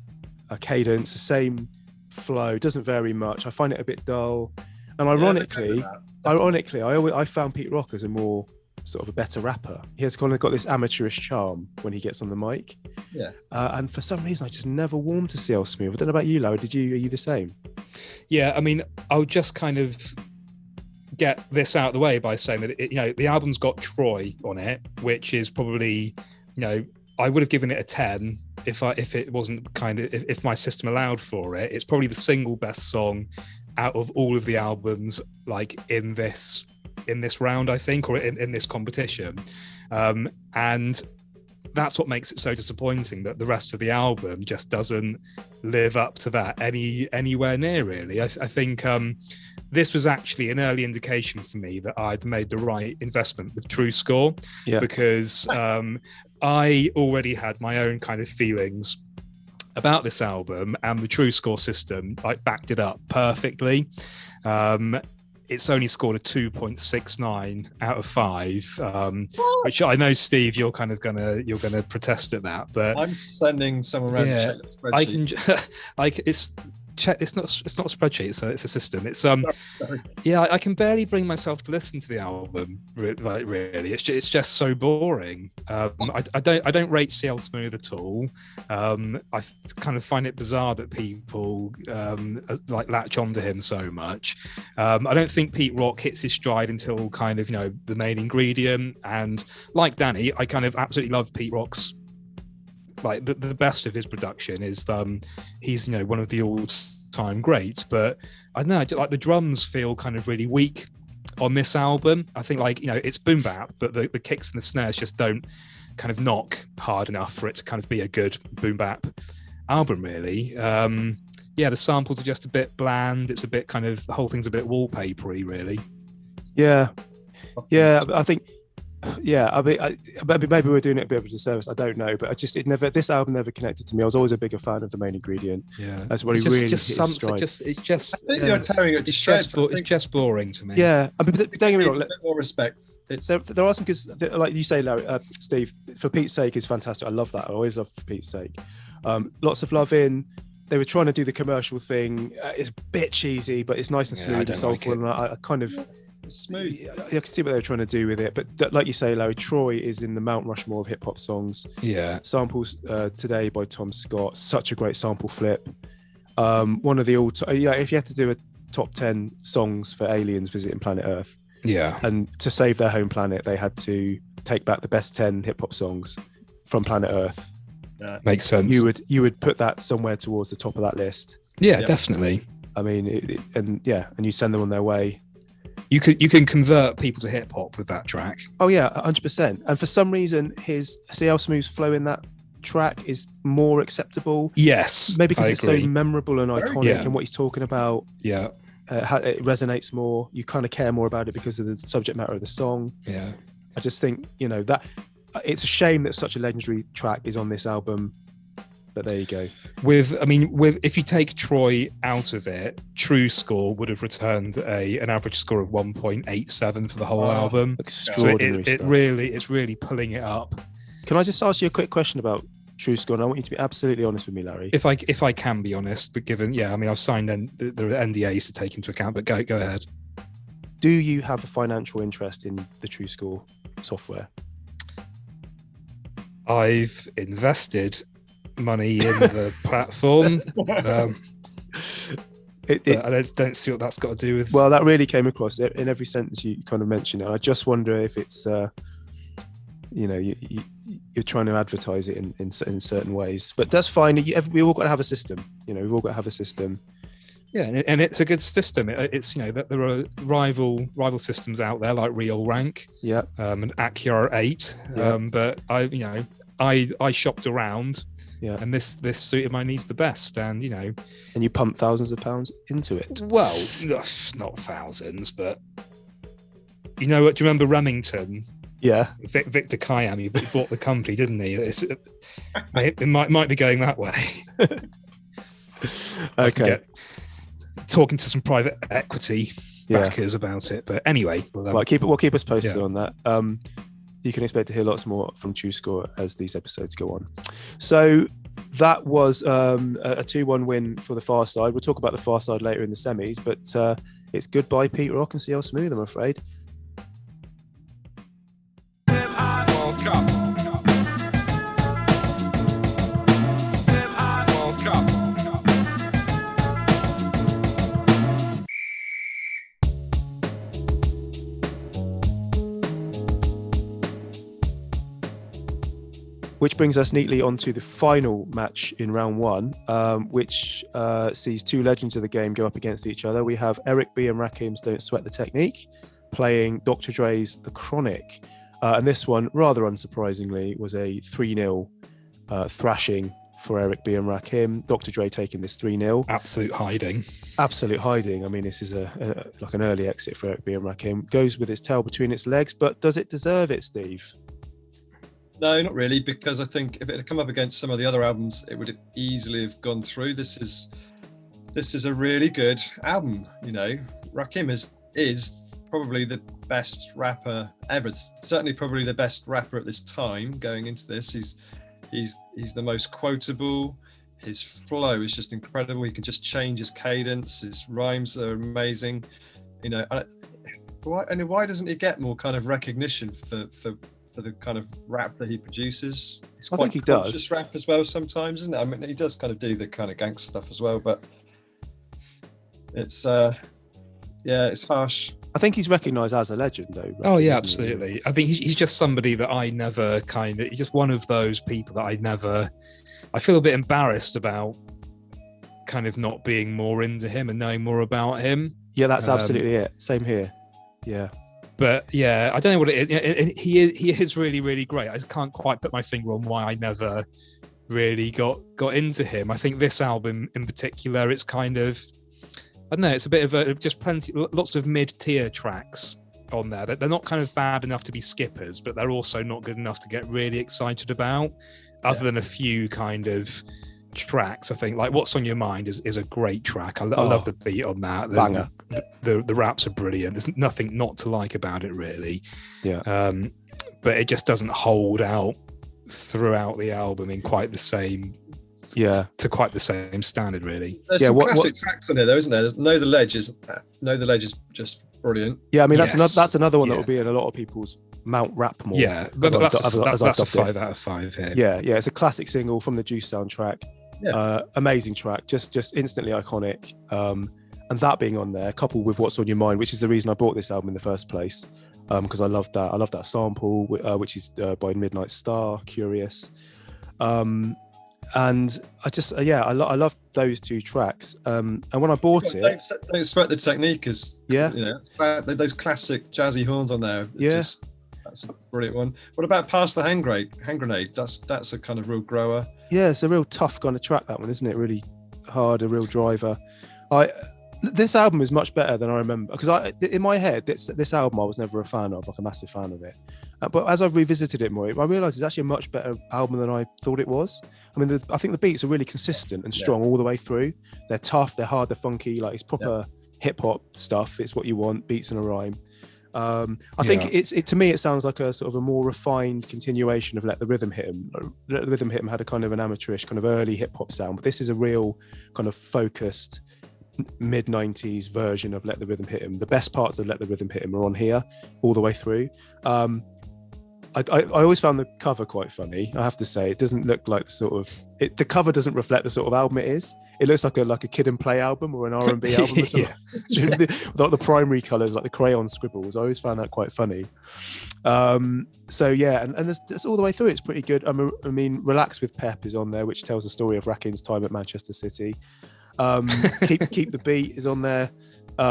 cadence, the same flow, doesn't vary much. I find it a bit dull. And ironically, I found Pete Rock as a more sort of a better rapper. He has kind of got this amateurish charm when he gets on the mic. Yeah. And for some reason, I just never warmed to CL Smooth. I don't know about you, Lara. Are you the same? Yeah, I mean, I'll just kind of get this out of the way by saying that the album's got Troy on it, which is probably, I would have given it a 10 if it wasn't if my system allowed for it. It's probably the single best song out of all of the albums, like in this round, I think, or in this competition, and that's what makes it so disappointing that the rest of the album just doesn't live up to that anywhere near, really. I think this was actually an early indication for me that I'd made the right investment with True Score, because I already had my own kind of feelings about this album, and the True Score system backed it up perfectly. It's only scored a 2.69 out of 5, which I know, Steve, you're gonna protest at that, but I'm sending someone around to check the spreadsheet. It's not a spreadsheet, it's a system. It's I can barely bring myself to listen to the album. Really, it's just so boring. I don't rate CL Smooth at all. I kind of find it bizarre that people latch onto him so much. I don't think Pete Rock hits his stride until kind of the Main Ingredient, and like Danny, I kind of absolutely love Pete Rock's. Like the best of his production is he's one of the all-time greats, but I don't know, like the drums feel kind of really weak on this album. I think it's boom bap, but the kicks and the snares just don't kind of knock hard enough for it to kind of be a good boom bap album, really. The samples are just a bit bland. It's a bit the whole thing's a bit wallpapery, really. Yeah, I think Yeah, I mean, maybe we're doing it a bit of a disservice. I don't know, but this album never connected to me. I was always a bigger fan of The Main Ingredient. Yeah, that's what he really hit his stride. It's just. I think you're tearing it to shreds. It's just boring to me. Yeah, I mean, don't get me wrong. A bit more respect. There are some, because like you say, Larry, Steve, For Pete's Sake is fantastic. I love that. I always love For Pete's Sake. Lots of Love In. They were trying to do the commercial thing. It's a bit cheesy, but it's nice and smooth and soulful. And I kind of smooth. I can see what they were trying to do with it. But like you say, Larry, Troy is in the Mount Rushmore of hip hop songs. Yeah. Samples Today by Tom Scott. Such a great sample flip. One of the if you had to do a top 10 songs for aliens visiting planet Earth. Yeah. And to save their home planet, they had to take back the best 10 hip hop songs from planet Earth. Makes sense. You would put that somewhere towards the top of that list. Yeah, definitely. I mean, and you send them on their way. You can convert people to hip hop with that track. Oh yeah, 100%. And for some reason, see how Smooth's flow in that track is more acceptable. Yes, maybe because it's so memorable and iconic, and what he's talking about. Yeah, it resonates more. You kind of care more about it because of the subject matter of the song. Yeah, I just think that it's a shame that such a legendary track is on this album. But there you go. With if you take Troy out of it, True Score would have returned an average score of 1.87 for the whole album. Extraordinary stuff. It's really pulling it up. Can I just ask you a quick question about True Score? And I want you to be absolutely honest with me, Larry. If I can be honest, but given, I've signed there are NDAs to take into account. But go ahead. Do you have a financial interest in the True Score software? I've invested money in the platform. I don't see what that's got to do with. Well, that really came across in every sentence you kind of mentioned it. I just wonder if it's you're trying to advertise it in certain ways, but that's fine. We've all got to have a system. We've all got to have a system. Yeah, and it's a good system. It's that there are rival systems out there like Real Rank, and Acura 8. But I shopped around. Yeah, and this suited my needs the best, and and you pumped thousands of pounds into it. Well, not thousands, but do you remember Remington? Yeah, Victor Kayam, he bought the company, didn't he? It might be going that way. Okay, talking to some private equity backers about it, but anyway, we'll keep us posted on that. You can expect to hear lots more from True Score as these episodes go on. So that was a 2-1 win for the Pharcyde. We'll talk about the Pharcyde later in the semis, but it's goodbye Pete Rock and CL Smooth, I'm afraid. Which brings us neatly onto the final match in round one, which sees two legends of the game go up against each other. We have Eric B and Rakim's Don't Sweat the Technique playing Dr. Dre's The Chronic. And this one, rather unsurprisingly, was a 3-0 thrashing for Eric B and Rakim. Dr. Dre taking this 3-0. Absolute hiding. I mean, this is like an early exit for Eric B and Rakim. Goes with its tail between its legs, but does it deserve it, Steve? No, not really, because I think if it had come up against some of the other albums, it would easily have gone through. This is a really good album. Rakim is probably the best rapper ever. Certainly, probably the best rapper at this time. Going into this, he's the most quotable. His flow is just incredible. He can just change his cadence. His rhymes are amazing. Why doesn't he get more kind of recognition for the kind of rap that he produces? I think he does rap as well sometimes, isn't it? I mean, he does kind of do the kind of gangster stuff as well, but it's it's harsh. I think he's recognised as a legend, though. Rakim, oh yeah, absolutely. I think he's just somebody that I never he's just one of those people that I feel a bit embarrassed about kind of not being more into him and knowing more about him. Yeah, that's absolutely it. Same here. Yeah. But yeah, I don't know what it is. He is really, really great. I just can't quite put my finger on why I never really got into him. I think this album in particular, it's kind of, I don't know, it's a bit of just lots of mid-tier tracks on there. They're not kind of bad enough to be skippers, but they're also not good enough to get really excited about, other than a few kind of tracks. I think like What's on Your Mind is a great track. I love the beat on that. Banger. The raps are brilliant. There's nothing not to like about it, really. Yeah. But it just doesn't hold out throughout the album in quite the same to quite the same standard, really. There's some classic tracks on it though, isn't there? Know the Ledge is just brilliant. Yeah, I mean that's another one that will be in a lot of people's Mount Rap more. Yeah, but that's a 5 out of 5 here. Yeah, it's a classic single from the Juice soundtrack. Yeah. Amazing track, just instantly iconic. And that being on there, coupled with What's on Your Mind, which is the reason I bought this album in the first place, because I love that. I love that sample, which is by Midnight Star, Curious. And I just I love those two tracks. And when I bought it, don't sweat the technique, is those classic jazzy horns on there. That's a brilliant one. What about Pass the Hand Grenade? That's a kind of real grower. Yeah, it's a real tough kind of track, that one, isn't it? Really hard, a real driver. This album is much better than I remember, because in my head, this album I was never a fan of, like a massive fan of it. But as I've revisited it more, I realised it's actually a much better album than I thought it was. I mean, I think the beats are really consistent and strong all the way through. They're tough, they're hard, they're funky, like it's proper hip hop stuff. It's what you want, beats and a rhyme. I think to me it sounds like a sort of a more refined continuation of Let the Rhythm Hit 'Em. Let the Rhythm Hit 'Em had a kind of an amateurish kind of early hip hop sound, but this is a real kind of focused mid-90s version of Let the Rhythm Hit 'Em. The best parts of Let the Rhythm Hit 'Em are on here all the way through. I always found the cover quite funny, I have to say. It doesn't look like the cover doesn't reflect the sort of album it is. It looks like a Kid and Play album or an R&B album or something. the primary colours, like the crayon scribbles. I always found that quite funny. And there's all the way through. It's pretty good. I mean, Relax with Pep is on there, which tells the story of Rakim's time at Manchester City. Keep the Beat is on there,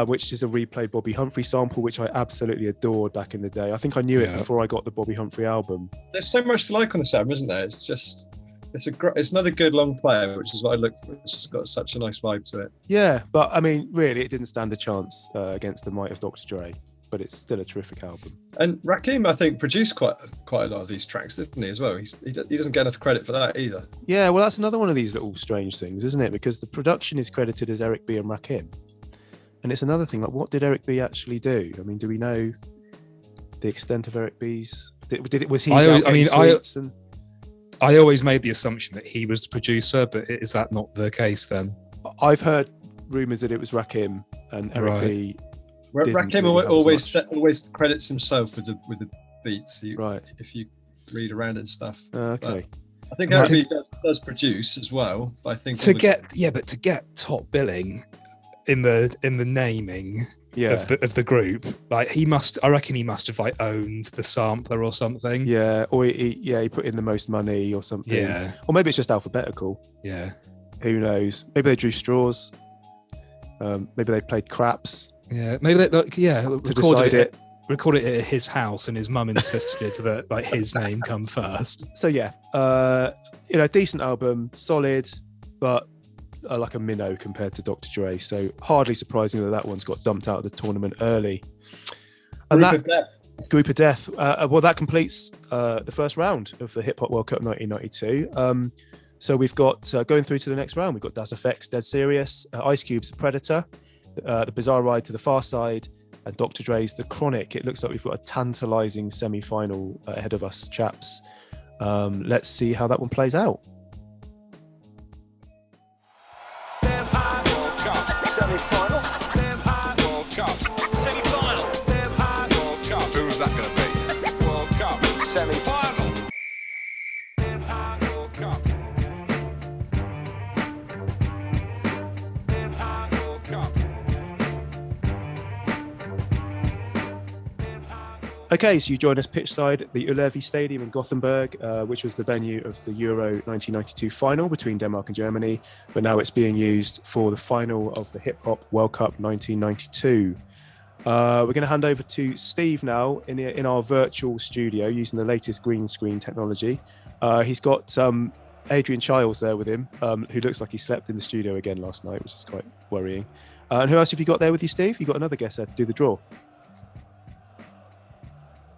which is a replayed Bobby Humphrey sample, which I absolutely adored back in the day. I think I knew it before I got the Bobby Humphrey album. There's so much to like on this album, isn't there? It's another good long player, which is what I looked for. It's just got such a nice vibe to it. Yeah, but I mean, really, it didn't stand a chance against the might of Dr. Dre, but it's still a terrific album. And Rakim, I think, produced quite a lot of these tracks, didn't he, as well? He doesn't get enough credit for that either. Yeah, well, that's another one of these little strange things, isn't it? Because the production is credited as Eric B and Rakim. And it's another thing, like, what did Eric B actually do? I mean, do we know the extent of Eric B's? Was he? I always made the assumption that he was the producer, but is that not the case then? I've heard rumours that it was Rakim and Eric B. Rakim always credits himself with the beats. If you read around and stuff. Okay. But I think Eric B does produce as well. But I think to get top billing in the naming of the group, like I reckon he must have like owned the sampler or something. Yeah, or he put in the most money or something. Yeah, or maybe it's just alphabetical. Yeah, who knows? Maybe they drew straws. Maybe they played craps. Yeah, maybe recorded it at his house, and his mum insisted that like his name come first. So decent album, solid, but like a minnow compared to Dr. Dre. So hardly surprising that one's got dumped out of the tournament early. And Group of Death. Well, that completes the first round of the Hip Hop World Cup 1992. So we've got going through to the next round. We've got Das FX, Dead Serious, Ice Cube's Predator, The Bizarre Ride to the Far Side, and Dr. Dre's The Chronic. It looks like we've got a tantalising semi-final ahead of us, chaps. Let's see how that one plays out. Semi-final. World Cup. Semi-final. World Cup. Who's that going to be? World Cup. Semi-final. World Cup. World Cup. Okay, so you join us pitchside at the Ullevi Stadium in Gothenburg, which was the venue of the Euro 1992 final between Denmark and Germany, but now it's being used for the final of the Hip Hop World Cup 1992. We're going to hand over to Steve now in our virtual studio using the latest green screen technology. He's got Adrian Childs there with him, who looks like he slept in the studio again last night, which is quite worrying. And who else have you got there with you, Steve? You got another guest there to do the draw.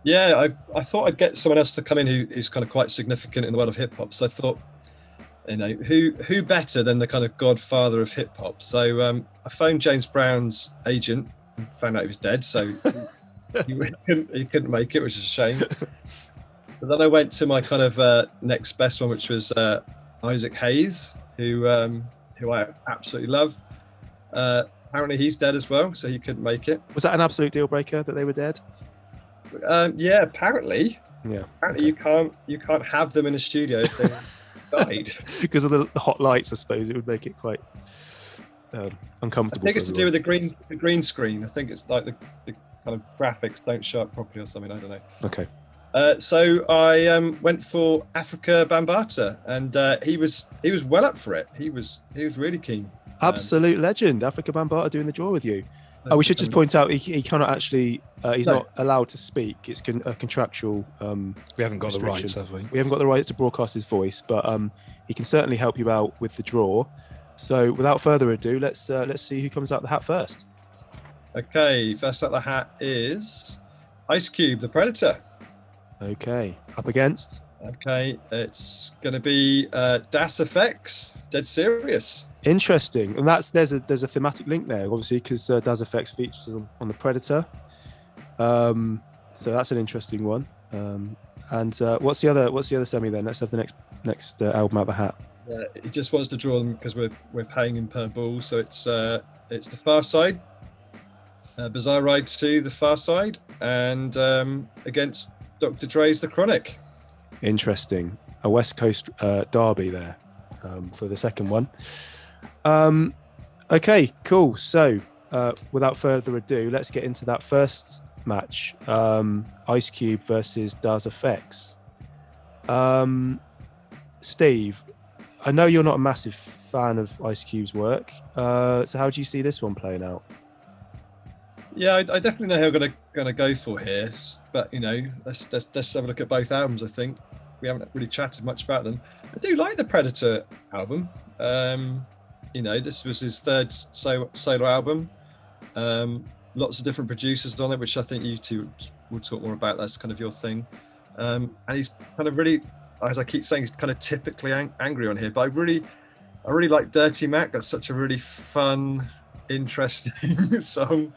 Yeah, I thought I'd get someone else to come in who's kind of quite significant in the world of hip hop. So I thought, who better than the kind of godfather of hip hop? So I phoned James Brown's agent and found out he was dead. So he couldn't make it, which is a shame. But then I went to my kind of next best one, which was Isaac Hayes, who I absolutely love. Apparently he's dead as well, so he couldn't make it. Was that an absolute deal breaker that they were dead? Yeah, apparently. Yeah. Apparently you can't have them in a studio if they died. Because of the hot lights, I suppose it would make it quite uncomfortable. I think it's to do with the green screen. I think it's like the kind of graphics don't show up properly or something. I don't know. Okay. So I went for Africa Bambaataa, and he was well up for it. He was really keen. Absolute legend, Africa Bambaataa doing the draw with you. We should just point out he cannot actually. He's not allowed to speak. It's a contractual. We haven't got the rights, have we? We haven't got the rights to broadcast his voice, but he can certainly help you out with the draw. So without further ado, let's see who comes out the hat first. Okay, first out the hat is Ice Cube, the Predator. Okay, up against. Okay, it's going to be Das FX, Dead Serious. Interesting, and there's a thematic link there, obviously, because Das FX features on the Predator. So that's an interesting one. And what's the other semi then? Let's have the next album out the hat. He just wants to draw them because we're paying him per ball. So it's the Pharcyde, Bizarre Ride 2, the Pharcyde, and against Dr. Dre's The Chronic. Interesting, a West Coast derby there for the second one. Okay, cool. So without further ado, let's get into that first match. Ice Cube versus Das FX. Steve, I know you're not a massive fan of Ice Cube's work, so how do you see this one playing out? Yeah, I definitely know who I'm gonna go for here, but let's have a look at both albums. I think we haven't really chatted much about them. I do like the Predator album. This was his third solo album. Lots of different producers on it, which I think you two will talk more about. That's kind of your thing. And he's kind of really, as I keep saying, he's kind of typically angry on here. But I really like Dirty Mac. That's such a really fun, interesting song.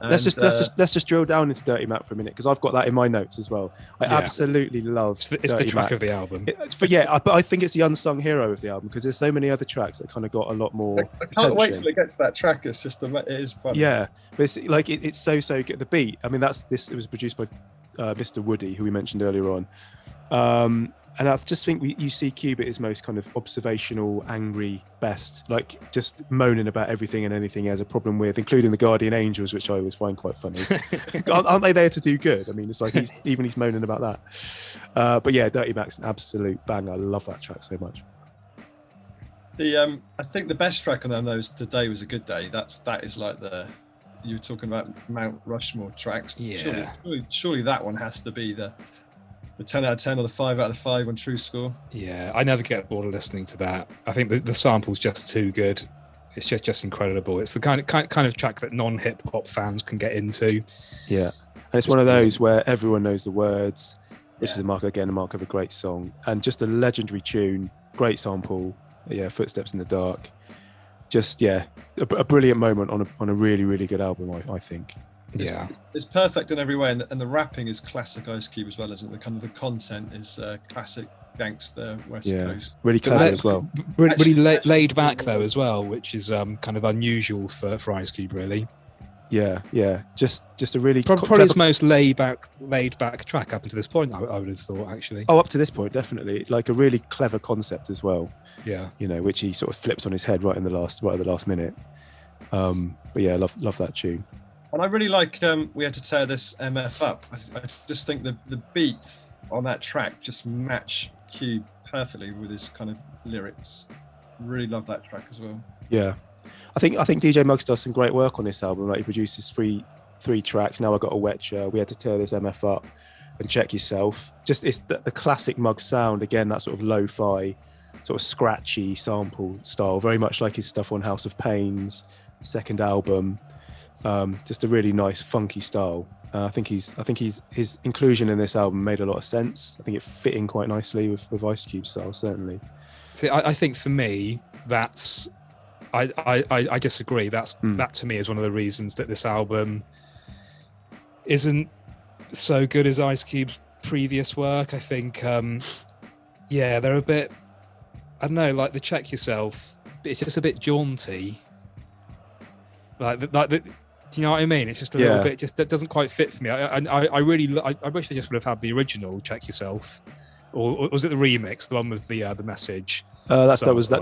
Let's just drill down into Dirty Mac for a minute, because I've got that in my notes as well. I absolutely love it's the track of the album. But I think it's the unsung hero of the album, because there's so many other tracks that kind of got a lot more I can't wait till it gets to that track. It's just it is fun. Yeah, but it's like it's so good. The beat, I mean, it was produced by Mr. Woody, who we mentioned earlier on. And I just think you see Cube at his most kind of observational, angry best, like just moaning about everything and anything he has a problem with, including the Guardian Angels, which I always find quite funny. Aren't they there to do good? I mean, it's like he's moaning about that. But yeah, Dirty Mac's an absolute bang. I love that track so much. I think the best track on those Today Was a Good Day. That is like you were talking about Mount Rushmore tracks. Yeah. Surely that one has to be the 10 out of 10 or the 5 out of 5 on True Score. Yeah, I never get bored of listening to that. I think the sample's just too good. It's just incredible. It's the kind of track that non-hip hop fans can get into. Yeah, and it's one of those where everyone knows the words, which is a mark of a great song, and just a legendary tune, great sample. Yeah, Footsteps in the Dark. Just a brilliant moment on a really, really good album, I think. It's perfect in every way, and the rapping is classic Ice Cube as well, isn't it? The kind of content is classic gangster West Coast. Really clever as well. Really laid back though as well, which is kind of unusual for Ice Cube, really. Yeah. Just a really probably his most laid back track up until this point. I would have thought, actually. Oh, up to this point, definitely. Like a really clever concept as well. Yeah. Which he sort of flipped on his head right at the last minute. But yeah, love that tune. And I really like We Had to Tear This MF Up. I just think the beats on that track just match Cube perfectly with his kind of lyrics. Really love that track as well. Yeah. I think DJ Muggs does some great work on this album. Like, he produces three tracks. Now I Got a Wetcher, We Had to Tear This MF Up, and Check Yourself. Just it's the classic Muggs sound, again, that sort of lo-fi, sort of scratchy sample style, very much like his stuff on House of Pain's second album. Just a really nice, funky style. I think his inclusion in this album made a lot of sense. I think it fit in quite nicely with Ice Cube's style, certainly. See, I think for me, that's I disagree. That to me is one of the reasons that this album isn't so good as Ice Cube's previous work. I think, they're a bit. I don't know, like the Check Yourself. It's just a bit jaunty. Like the. Do you know what I mean? It's just a little bit. Just that doesn't quite fit for me. I wish they just would have had the original Check Yourself, or was it the remix, the one with the message? That was the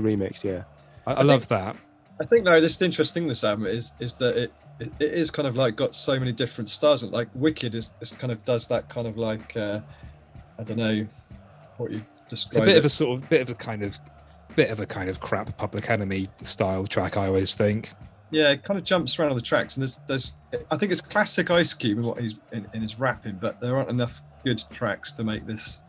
remix. Yeah, I love that. I think no, this interesting. This album is that it is kind of like got so many different styles. Like Wicked is kind of does that kind of like I don't know what you describe. It's a bit of a kind of crap Public Enemy style track. I always think. Yeah, it kind of jumps around on the tracks, and there's I think it's classic Ice Cube in what he's in his rapping, but there aren't enough good tracks to make this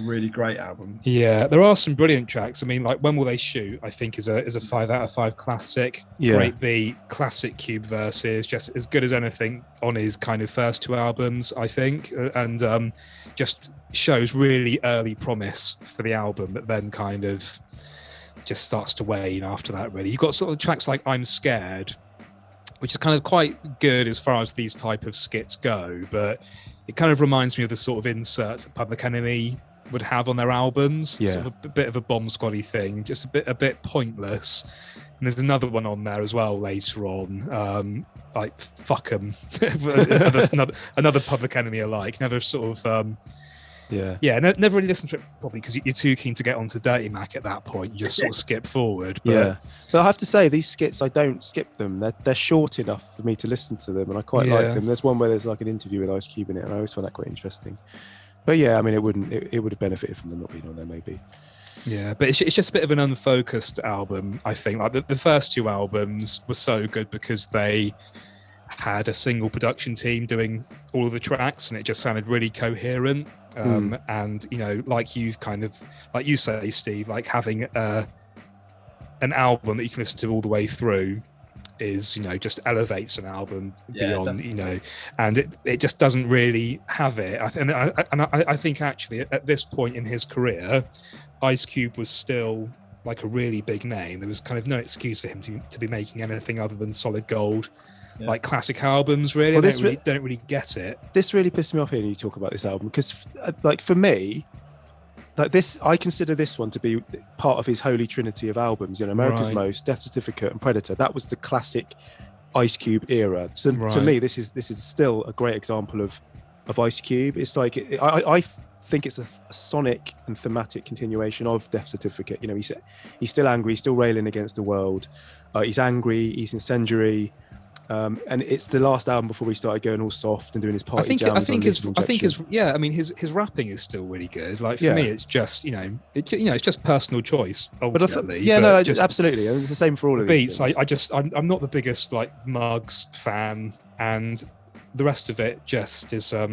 really great album. Yeah, there are some brilliant tracks. I mean, like When Will They Shoot, I think is a 5 out of 5 classic. Yeah. Great beat, classic Cube verses, just as good as anything on his kind of first 2 albums, I think, and just shows really early promise for the album that then kind of just starts to wane after that. Really, you've got sort of tracks like I'm Scared, which is kind of quite good as far as these type of skits go, but it kind of reminds me of the sort of inserts that Public Enemy would have on their albums. Yeah. Sort of a bit of a Bomb Squad-y thing, just a bit pointless. And there's another one on there as well later on, like Fuck 'em, another Public Enemy alike, another sort of never really listened to it probably because you're too keen to get onto Dirty Mac at that point. You just sort of skip forward. But I have to say these skits, I don't skip them. They're short enough for me to listen to them, and I quite like them. There's one where there's like an interview with Ice Cube in it, and I always find that quite interesting. But yeah, I mean, it would have benefited from them not being on there, maybe. Yeah, but it's just a bit of an unfocused album, I think. Like the first 2 albums were so good because they had a single production team doing all of the tracks, and it just sounded really coherent. And you know, like you say, Steve, like having an album that you can listen to all the way through is, you know, just elevates an album beyond, definitely. You know, and it just doesn't really have it. I think actually at this point in his career, Ice Cube was still like a really big name. There was kind of no excuse for him to be making anything other than solid gold. Yeah. Like classic albums, really. Well, don't really get it. This really pissed me off hearing you talk about this album because, like, for me, like this, I consider this one to be part of his holy trinity of albums. You know, America's Most, Death Certificate, and Predator. That was the classic Ice Cube era. So to me, this is still a great example of Ice Cube. It's like I think it's a sonic and thematic continuation of Death Certificate. You know, he's still angry, he's still railing against the world. He's angry, he's incendiary. And it's the last album before he started going all soft and doing his party jams. I think his rapping is still really good. Like for me, it's just it's just personal choice ultimately. Absolutely, and it's the same for all of these beats. I'm not the biggest like Muggs fan, and the rest of it just is I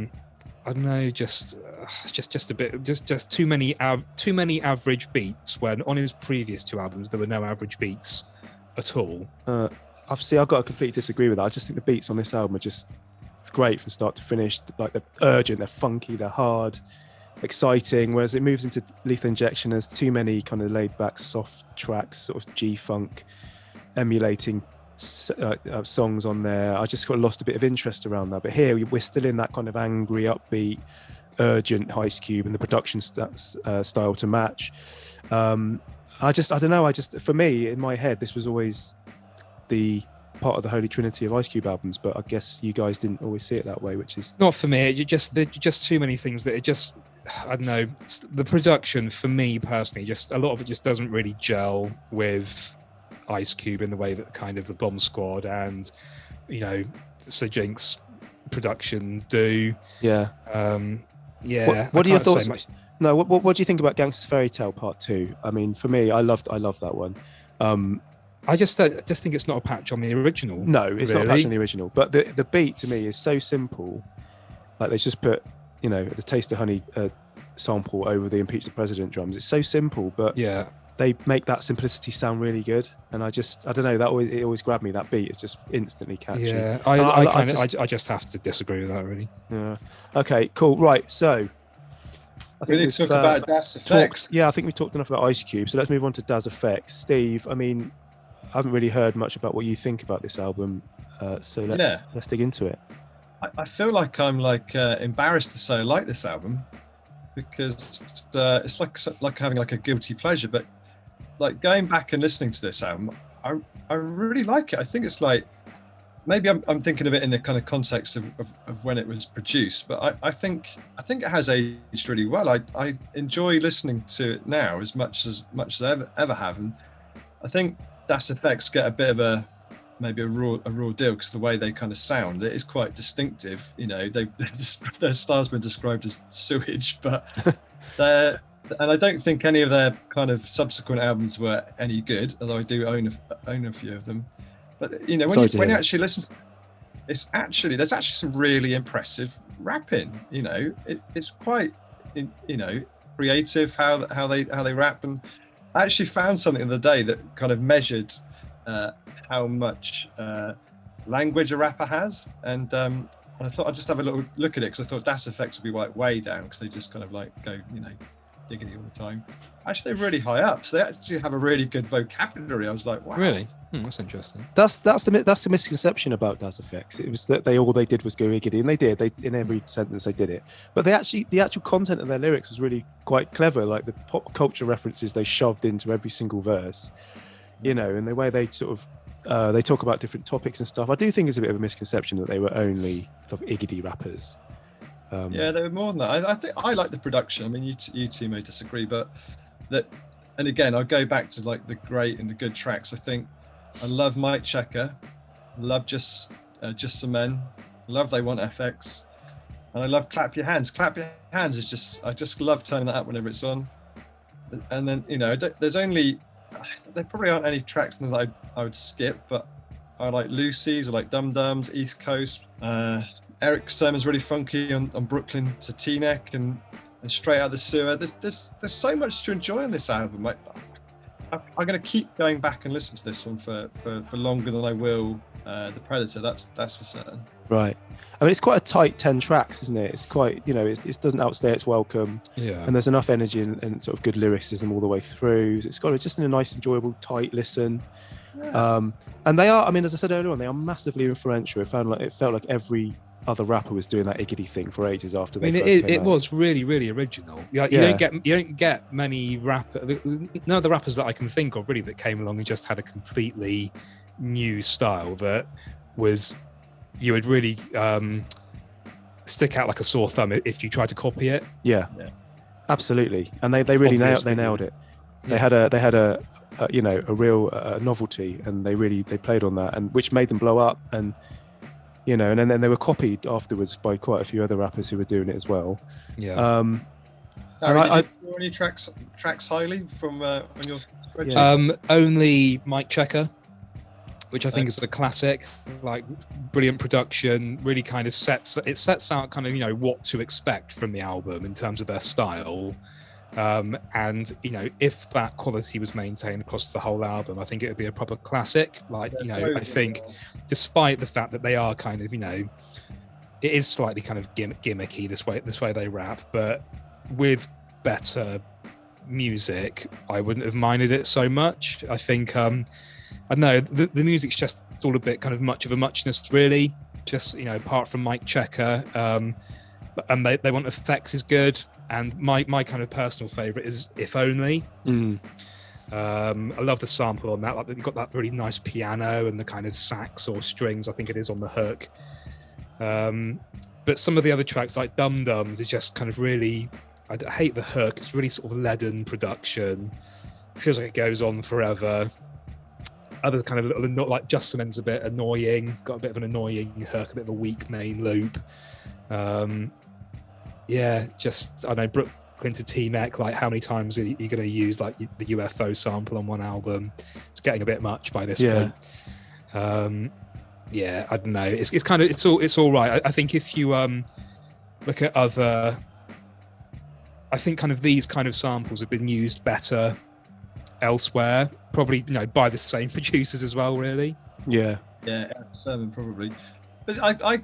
don't know, just a bit, just too many average beats. When on his previous 2 albums there were no average beats at all. Obviously, I've got to completely disagree with that. I just think the beats on this album are just great from start to finish. Like, they're urgent, they're funky, they're hard, exciting. Whereas it moves into Lethal Injection, there's too many kind of laid-back, soft tracks, sort of G-funk, emulating songs on there. I just got lost a bit of interest around that. But here, we're still in that kind of angry, upbeat, urgent Ice Cube, and the production style to match. I don't know. For me, in my head, this was always the part of the holy trinity of Ice Cube albums, but I guess you guys didn't always see it that way, which is not for me. There's just too many things that I don't know. The production for me personally, just a lot of it just doesn't really gel with Ice Cube in the way that kind of the Bomb Squad and, you know, Sir Jinx production do. Yeah. What are your thoughts? No, what do you think about Gangsta's Fairy Tale Part 2? I mean, for me, I love that one. I just think it's not a patch on the original. No, it's not a patch on the original. But the beat to me is so simple. Like, they just put, you know, the Taste of Honey sample over the Impeach the President drums. It's so simple, but they make that simplicity sound really good, and I don't know, it always grabbed me. That beat is just instantly catchy. Yeah, And I just have to disagree with that, really. Yeah. Okay, cool. Right, so I We need to talk about Das Effects. I think we talked enough about Ice Cube, so let's move on to Das Effects. Steve, I mean, I haven't really heard much about what you think about this album, so let's dig into it. I feel like I'm embarrassed to say I like this album, because it's like having like a guilty pleasure. But like going back and listening to this album, I really like it. I think it's like, maybe I'm thinking of it in the kind of context of when it was produced, but I think it has aged really well. I enjoy listening to it now as much as I ever have, and I think Das Effects get a bit of maybe a raw deal, because the way they kind of sound, it is quite distinctive. You know, their style's been described as sewage, but and I don't think any of their kind of subsequent albums were any good, although I do own a few of them. But you know, when you actually listen, there's actually some really impressive rapping. You know, it's quite creative how they rap. And I actually found something the other day that kind of measured how much language a rapper has, and I thought I'd just have a little look at it, because I thought Das Effects would be like way down, because they just kind of like go, you know, diggity all the time. Actually, they're really high up, so they actually have a really good vocabulary. I was like, wow. Really? That's interesting. That's the misconception about Das Effects. It was that all they did was go iggity, and they in every sentence they did it. But the actual content of their lyrics was really quite clever. Like the pop culture references they shoved into every single verse, you know, and the way they sort of they talk about different topics and stuff. I do think it's a bit of a misconception that they were only sort of iggity rappers. Yeah, they were more than that. I think I like the production. I mean, you two may disagree, but that, and again, I'll go back to like the great and the good tracks. I think I love Mic Checker, I love Just Some Men, I love They Want FX, and I love Clap Your Hands. Clap Your Hands is just, I just love turning that up whenever it's on. And then, you know, there probably aren't any tracks that I would skip, but I like Lucy's, I like Dum Dums, East Coast. Eric Sermon's really funky on Brooklyn to T-Neck and Straight Out the Sewer. There's so much to enjoy on this album. I'm going to keep going back and listen to this one for longer than I will The Predator. That's for certain. Right. I mean, it's quite a tight 10 tracks, isn't it? It's quite, you know, it doesn't outstay its welcome. Yeah. And there's enough energy and sort of good lyricism all the way through. It's just a nice, enjoyable, tight listen. Yeah. And they are, I mean, as I said earlier on, they are massively influential. It felt like every other rapper was doing that iggity thing for ages after they first came out. It was really, really original. You don't get many rappers. None of the rappers that I can think of really that came along and just had a completely new style that was, you would really stick out like a sore thumb if you tried to copy it. Yeah. Absolutely. And they really nailed it. They had a real novelty, and they played on that, and which made them blow up. And you know, and then they were copied afterwards by quite a few other rappers who were doing it as well. Yeah. Did you score any tracks highly from on your spreadsheet? Yeah. Only Mic Checker, which I think is a classic. Like, brilliant production, really kind of sets out kind of, you know, what to expect from the album in terms of their style. And you know, if that quality was maintained across the whole album, I think it would be a proper classic. Like, you know, I think despite the fact that they are kind of, you know, it is slightly kind of gimmicky this way they rap, but with better music, I wouldn't have minded it so much. I think I don't know, the music's just all a bit kind of much of a muchness, really. Just, you know, apart from Mic Checker, and They Want Effects is good. And my kind of personal favourite is If Only. I love the sample on that. Like, they've got that really nice piano and the kind of sax or strings, I think it is, on the hook. But some of the other tracks, like Dum Dums, is just kind of really, I hate the hook. It's really sort of leaden production. It feels like it goes on forever. Others kind of not like Just Some Men's a bit annoying. Got a bit of an annoying hook, a bit of a weak main loop. Yeah, just, I don't know, Brooklyn to T-Neck, like how many times are you going to use like the UFO sample on one album? It's getting a bit much by this point. Yeah, I don't know. It's kind of, it's all right. I think if you look at other, I think kind of these kind of samples have been used better elsewhere, probably by the same producers as well, really. Yeah. Yeah, Sermon probably. But I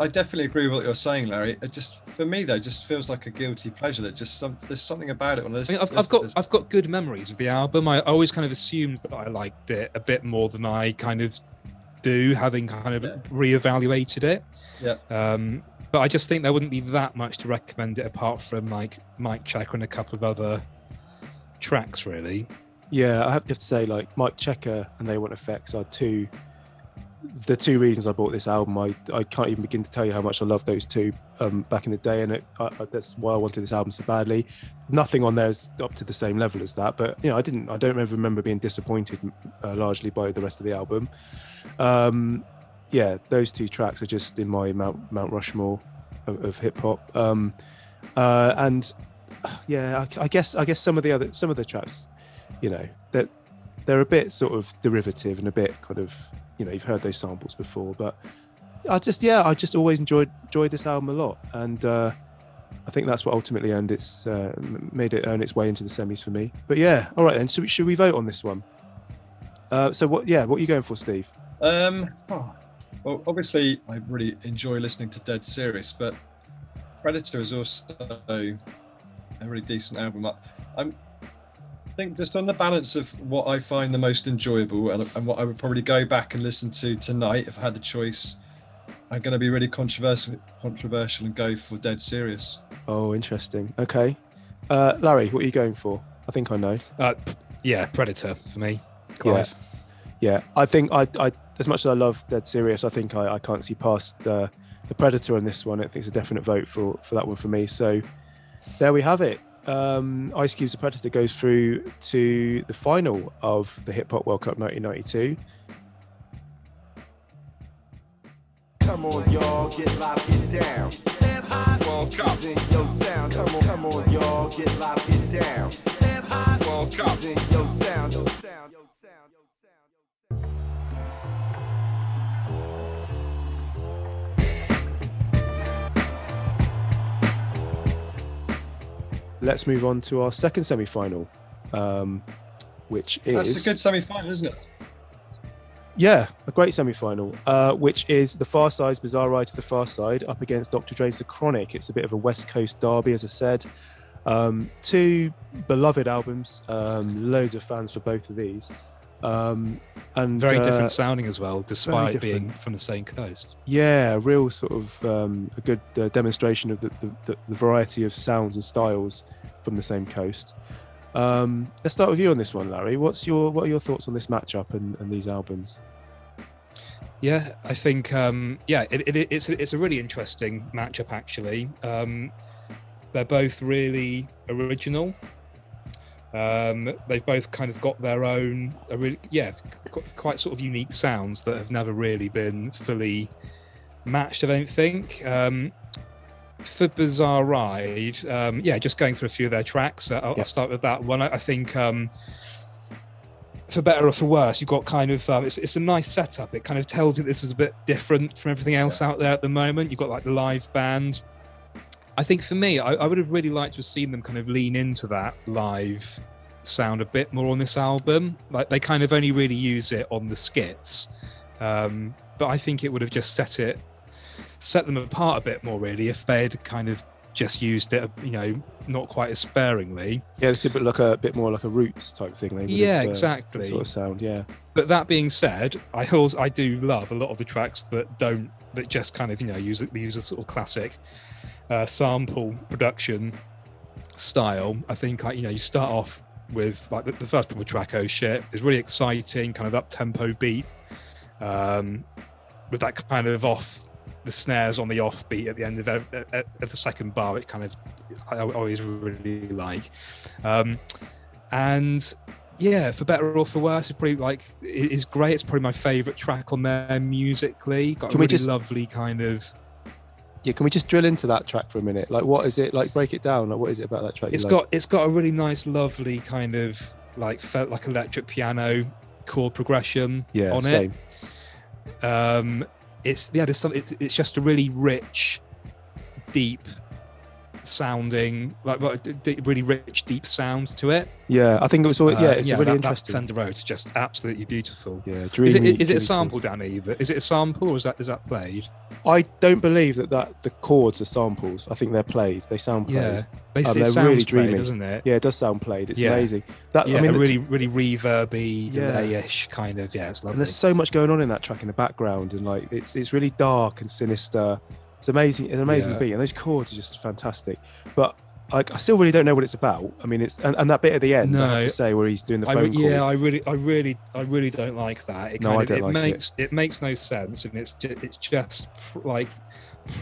definitely agree with what you're saying, Larry. It just, for me though, just feels like a guilty pleasure. That just there's something about it. When I've got good memories of the album. I always kind of assumed that I liked it a bit more than I kind of do, having kind of reevaluated it. Yeah. But I just think there wouldn't be that much to recommend it apart from like Mike Checker and a couple of other tracks, really. Yeah, I have to say, like Mike Checker and They Want Effects are the two reasons I bought this album. I can't even begin to tell you how much I loved those two back in the day, and that's why I wanted this album so badly. Nothing on there is up to the same level as that, but I don't ever remember being disappointed largely by the rest of the album. Yeah, those two tracks are just in my Mount Rushmore of hip hop. And yeah, I guess some of the tracks, that they're a bit sort of derivative and a bit kind of, you've heard those samples before, but I just always enjoyed this album a lot, and I think that's what ultimately made it earn its way into the semis for me. But yeah, all right then. So should we vote on this one? So what are you going for, Steve? Well, obviously, I really enjoy listening to Dead Serious, but Predator is also a really decent album. I think just on the balance of what I find the most enjoyable and what I would probably go back and listen to tonight if I had the choice, I'm going to be really controversial and go for Dead Serious. Oh, interesting. Okay. Larry, what are you going for? I think I know. Predator for me. Clive. Yeah. I think I as much as I love Dead Serious, I think I can't see past the Predator on this one. I think it's a definite vote for that one for me. So there we have it. Ice Cube's The Predator goes through to the final of the Hip Hop World Cup 1992. Come on, y'all, get live, get down. Hip Hop World Cup. In your sound. Come on, y'all, get live, get down. Hip Hop World Cup. In your sound. Let's move on to our second semi-final, which is... That's a good semi-final, isn't it? Yeah, a great semi-final, which is the Pharcyde's Bizarre Ride to the Pharcyde up against Dr. Dre's The Chronic. It's a bit of a West Coast derby, as I said. Two beloved albums, loads of fans for both of these. And very different sounding as well, despite being from the same coast. Yeah, a real sort of a good demonstration of the variety of sounds and styles from the same coast. Let's start with you on this one, Larry. What are your thoughts on this matchup and these albums? Yeah, I think it's a really interesting matchup actually. They're both really original. They've both kind of got their own, quite sort of unique sounds that have never really been fully matched, I don't think. For Bizarre Ride, just going through a few of their tracks, I'll start with that one. I think for better or for worse, you've got kind of, it's a nice setup. It kind of tells you this is a bit different from everything else out there at the moment. You've got like the live band. I think for me, I would have really liked to have seen them kind of lean into that live sound a bit more on this album. Like they kind of only really use it on the skits, but I think it would have just set them apart a bit more really if they'd kind of just used it, not quite as sparingly. Yeah, it's a bit more like a Roots type thing. Exactly. Sort of sound, yeah. But that being said, I do love a lot of the tracks that just kind of use a sort of classic sample production style. I think you start off with like the first couple of track, Oh Shit, is really exciting, kind of up tempo beat, with that kind of the snares on the off beat at the end of the second bar, which kind of I always really like. And yeah, for better or for worse, it's probably it's great. It's probably my favourite track on there musically. Got a really lovely kind of. Yeah, can we just drill into that track for a minute? Like, what is it? Like, break it down. Like, what is it about that track? It's got a really nice, lovely kind of felt like electric piano chord progression on same. It. It's just a really rich, deep sounding, like really rich, deep sound to it. Yeah, I think it was. It's really interesting. That Fender Rhodes is just absolutely beautiful. Yeah, is it a sample, Danny? Is it a sample, or is that played? I don't believe that the chords are samples. I think they're played. They sound played. Yeah, they're really dreamy, doesn't it? Yeah, it does sound played. It's amazing. Really reverby, delay-ish kind of. Yeah, it's lovely. And there's so much going on in that track in the background, and like it's really dark and sinister. It's amazing. It's an amazing beat, and those chords are just fantastic. But I still really don't know what it's about. I mean, it's and that bit at the end, I have to say, where he's doing the phone call. Yeah, I really don't like that. It makes no sense, and it's just like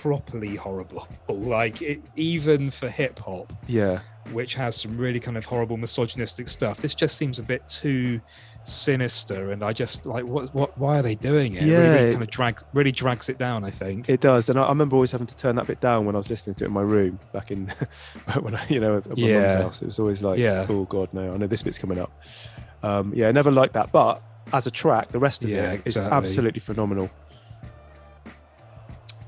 properly horrible. Like even for hip hop. Yeah. Which has some really kind of horrible misogynistic stuff. This just seems a bit too sinister, and I just like why are they doing it? Yeah, it really kind of drags it down, I think. It does, and I remember always having to turn that bit down when I was listening to it in my room back in when I, at my mum's house. It was always like, oh god, no, I know this bit's coming up. I never liked that, but as a track, the rest of it is absolutely phenomenal.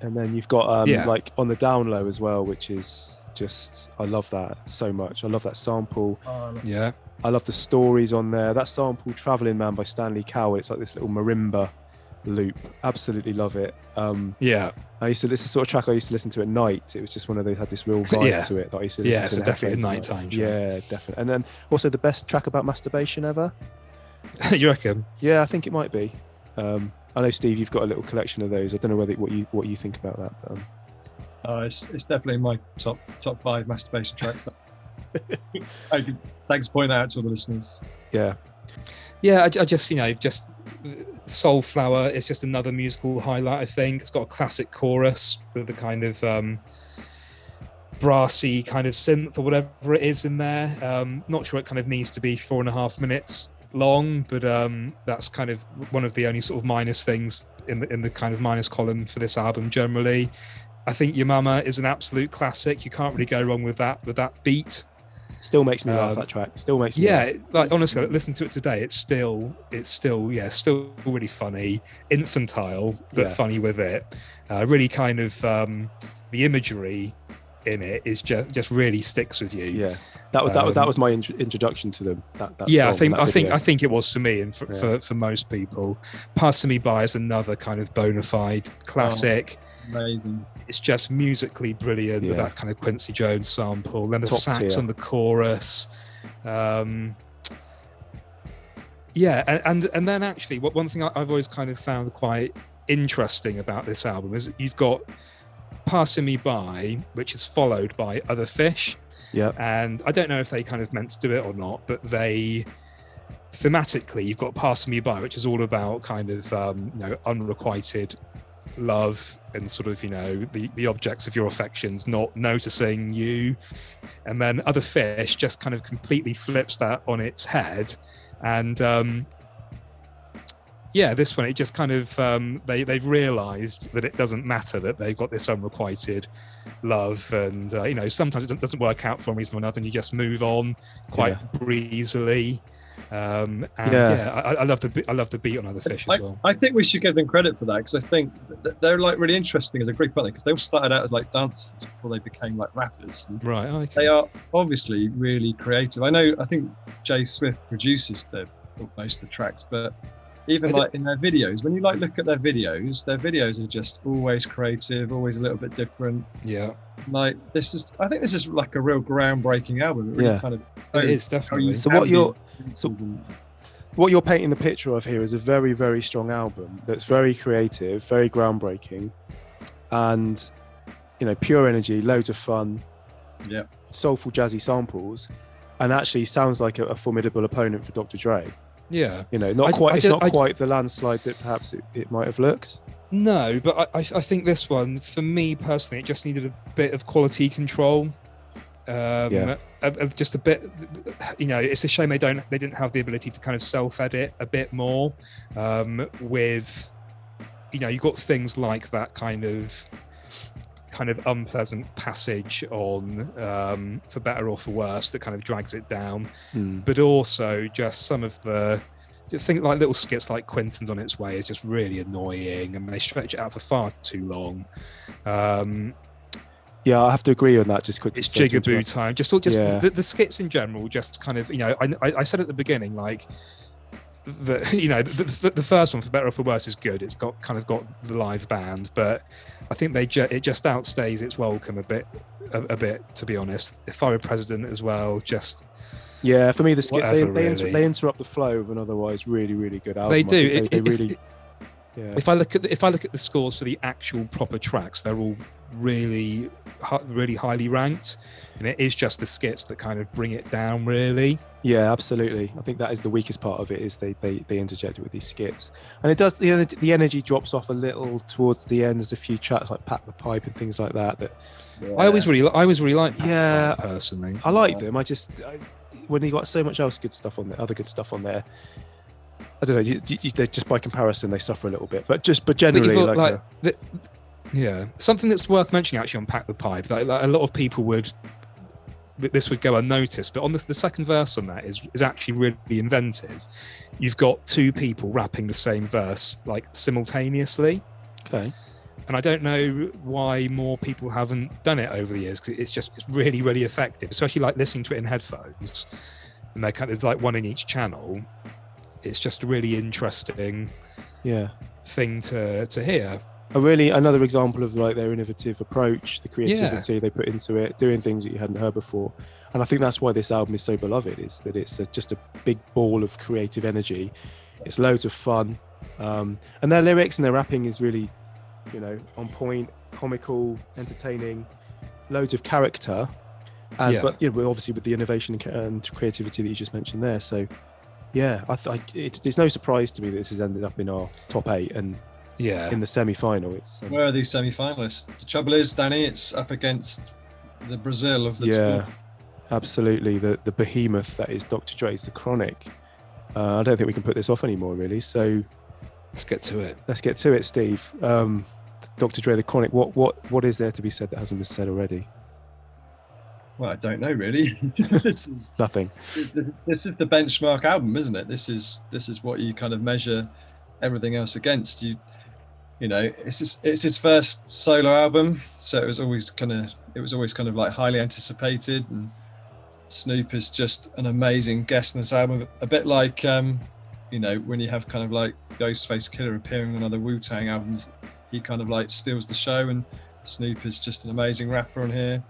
And then you've got like on the down low as well, which is just, I love that so much. I love that sample. I love the stories on there. That sample, Traveling Man by Stanley Cowell, it's like this little marimba loop. Absolutely love it. This is the sort of track I used to listen to at night. It was just one of those, had this real vibe to it that I used to listen to. So definitely a nighttime track. Yeah, definitely. And then also the best track about masturbation ever. You reckon? Yeah, I think it might be. I know, Steve, you've got a little collection of those. I don't know what you think about that. But, it's definitely my top 5 masturbation tracks. Thanks for pointing that out to all the listeners. I just just Soulflower is just another musical highlight. I think it's got a classic chorus with the kind of brassy kind of synth or whatever it is in there. Not sure it kind of needs to be 4.5 minutes long, but that's kind of one of the only sort of minus things in the kind of minus column for this album generally. I think Your Mama is an absolute classic. You can't really go wrong with that beat. Still makes me laugh, that track. Still makes me laugh. Like honestly, listen to it today. It's still really funny, infantile, but funny with it. Really kind of the imagery in it is just really sticks with you. Yeah, that was my introduction to them. That song, I think it was for me, and for most people. Passing Me By is another kind of bona fide classic. Amazing. It's just musically brilliant with that kind of Quincy Jones sample, then the sax on the chorus. And then actually, one thing I've always kind of found quite interesting about this album is you've got Passing Me By, which is followed by Other Fish. Yeah. And I don't know if they kind of meant to do it or not, but thematically, you've got Passing Me By, which is all about kind of unrequited love and sort of the objects of your affections not noticing you. And then Other Fish just kind of completely flips that on its head. And this one, it just kind of they've realized that it doesn't matter that they've got this unrequited love, and sometimes it doesn't work out for one reason or another, and you just move on quite breezily. I love the beat on Other Fish as well. I think we should give them credit for that, because I think they're like really interesting as a group, because they all started out as like dancers before they became like rappers. Right. Okay. They are obviously really creative. I think Jay Swift produces most of the tracks, but even like in their videos, when you like look at their videos are just always creative, always a little bit different. Yeah. Like I think this is like a real groundbreaking album. It really kind of it is definitely. So what you're painting the picture of here is a very, very strong album that's very creative, very groundbreaking, and pure energy, loads of fun, soulful jazzy samples, and actually sounds like a formidable opponent for Dr. Dre. Yeah, not quite the landslide that perhaps it might have looked. No, but I think this one, for me personally, it just needed a bit of quality control. Just a bit. It's a shame they didn't have the ability to kind of self-edit a bit more. With, you got things like that kind of unpleasant passage on For Better or For Worse that kind of drags it down, but also just some of the things like little skits like Quentin's On Its Way is just really annoying, and they stretch it out for far too long. Yeah, I have to agree on that. Just quickly, It's jigaboo time. Just Yeah. the skits in general. Just kind of, I said at the beginning, like the first one, for better or for worse, is good. It's got the live band, but I think it just outstays its welcome a bit. To be honest, If I Were President as well, just. Yeah, for me, the skits Whatever, they interrupt the flow of an otherwise really, really good album. They do. They really. Yeah. If I look at the scores for the actual proper tracks, they're all really highly ranked, and it is just the skits that kind of bring it down, really. Yeah, absolutely. I think that is the weakest part of it, is they interject it with these skits, and it does. The energy drops off a little towards the end. There's a few tracks like Pack the Pipe and things like that. I always really like Pack Yeah, the Pipe, personally. I like them. When you got so much else good stuff on there, other good stuff on there. I don't know. They just by comparison they suffer a little bit, but generally something that's worth mentioning actually on Pack the Pipe. Like a lot of people this would go unnoticed, but on the second verse on that is actually really inventive. You've got two people rapping the same verse like simultaneously. Okay. And I don't know why more people haven't done it over the years, because it's really, really effective, especially like listening to it in headphones, and there's like one in each channel. It's just a really interesting thing to hear. Another example of like their innovative approach, the creativity they put into it, doing things that you hadn't heard before. And I think that's why this album is so beloved, is that it's just a big ball of creative energy. It's loads of fun, and their lyrics and their rapping is really, on point, comical, entertaining, loads of character, but obviously with the innovation and creativity that you just mentioned there. So yeah, it's no surprise to me that this has ended up in our top 8 and in the semi-final. Where are these semi-finalists? The trouble is, Danny, it's up against the Brazil of the tour. Absolutely, the behemoth that is Dr. Dre's The Chronic. I don't think we can put this off anymore, really. So let's get to it, Steve. Dr. Dre, The Chronic. What is there to be said that hasn't been said already? Well, I don't know, really. This is nothing. This is the benchmark album, isn't it? This is what you kind of measure everything else against. It's his first solo album, so it was always kind of like highly anticipated. And Snoop is just an amazing guest in this album, a bit like when you have kind of like Ghostface Killer appearing on other Wu-Tang albums, he kind of like steals the show, and Snoop is just an amazing rapper on here.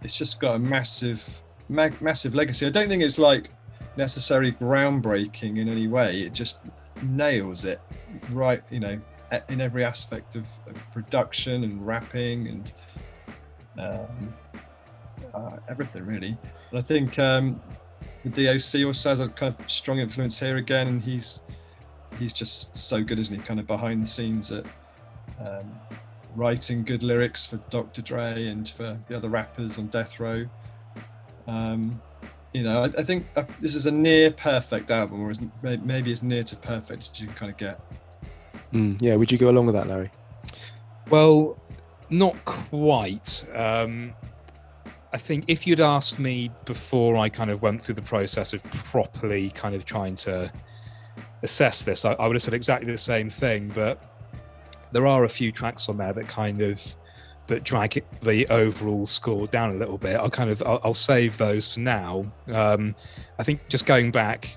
It's just got a massive legacy. I don't think it's like necessarily groundbreaking in any way. It just nails it right, in every aspect of production and rapping and everything, really. And I think the DOC also has a kind of strong influence here again, and he's just so good, isn't he? Kind of behind the scenes at writing good lyrics for Dr. Dre and for the other rappers on Death Row. I think this is a near perfect album, or maybe as near to perfect as you can kind of get. Yeah, would you go along with that, Larry? Well, not quite. I think if you'd asked me before I kind of went through the process of properly kind of trying to assess this, I would have said exactly the same thing, but there are a few tracks on there that drag the overall score down a little bit. I'll save those for now. I think just going back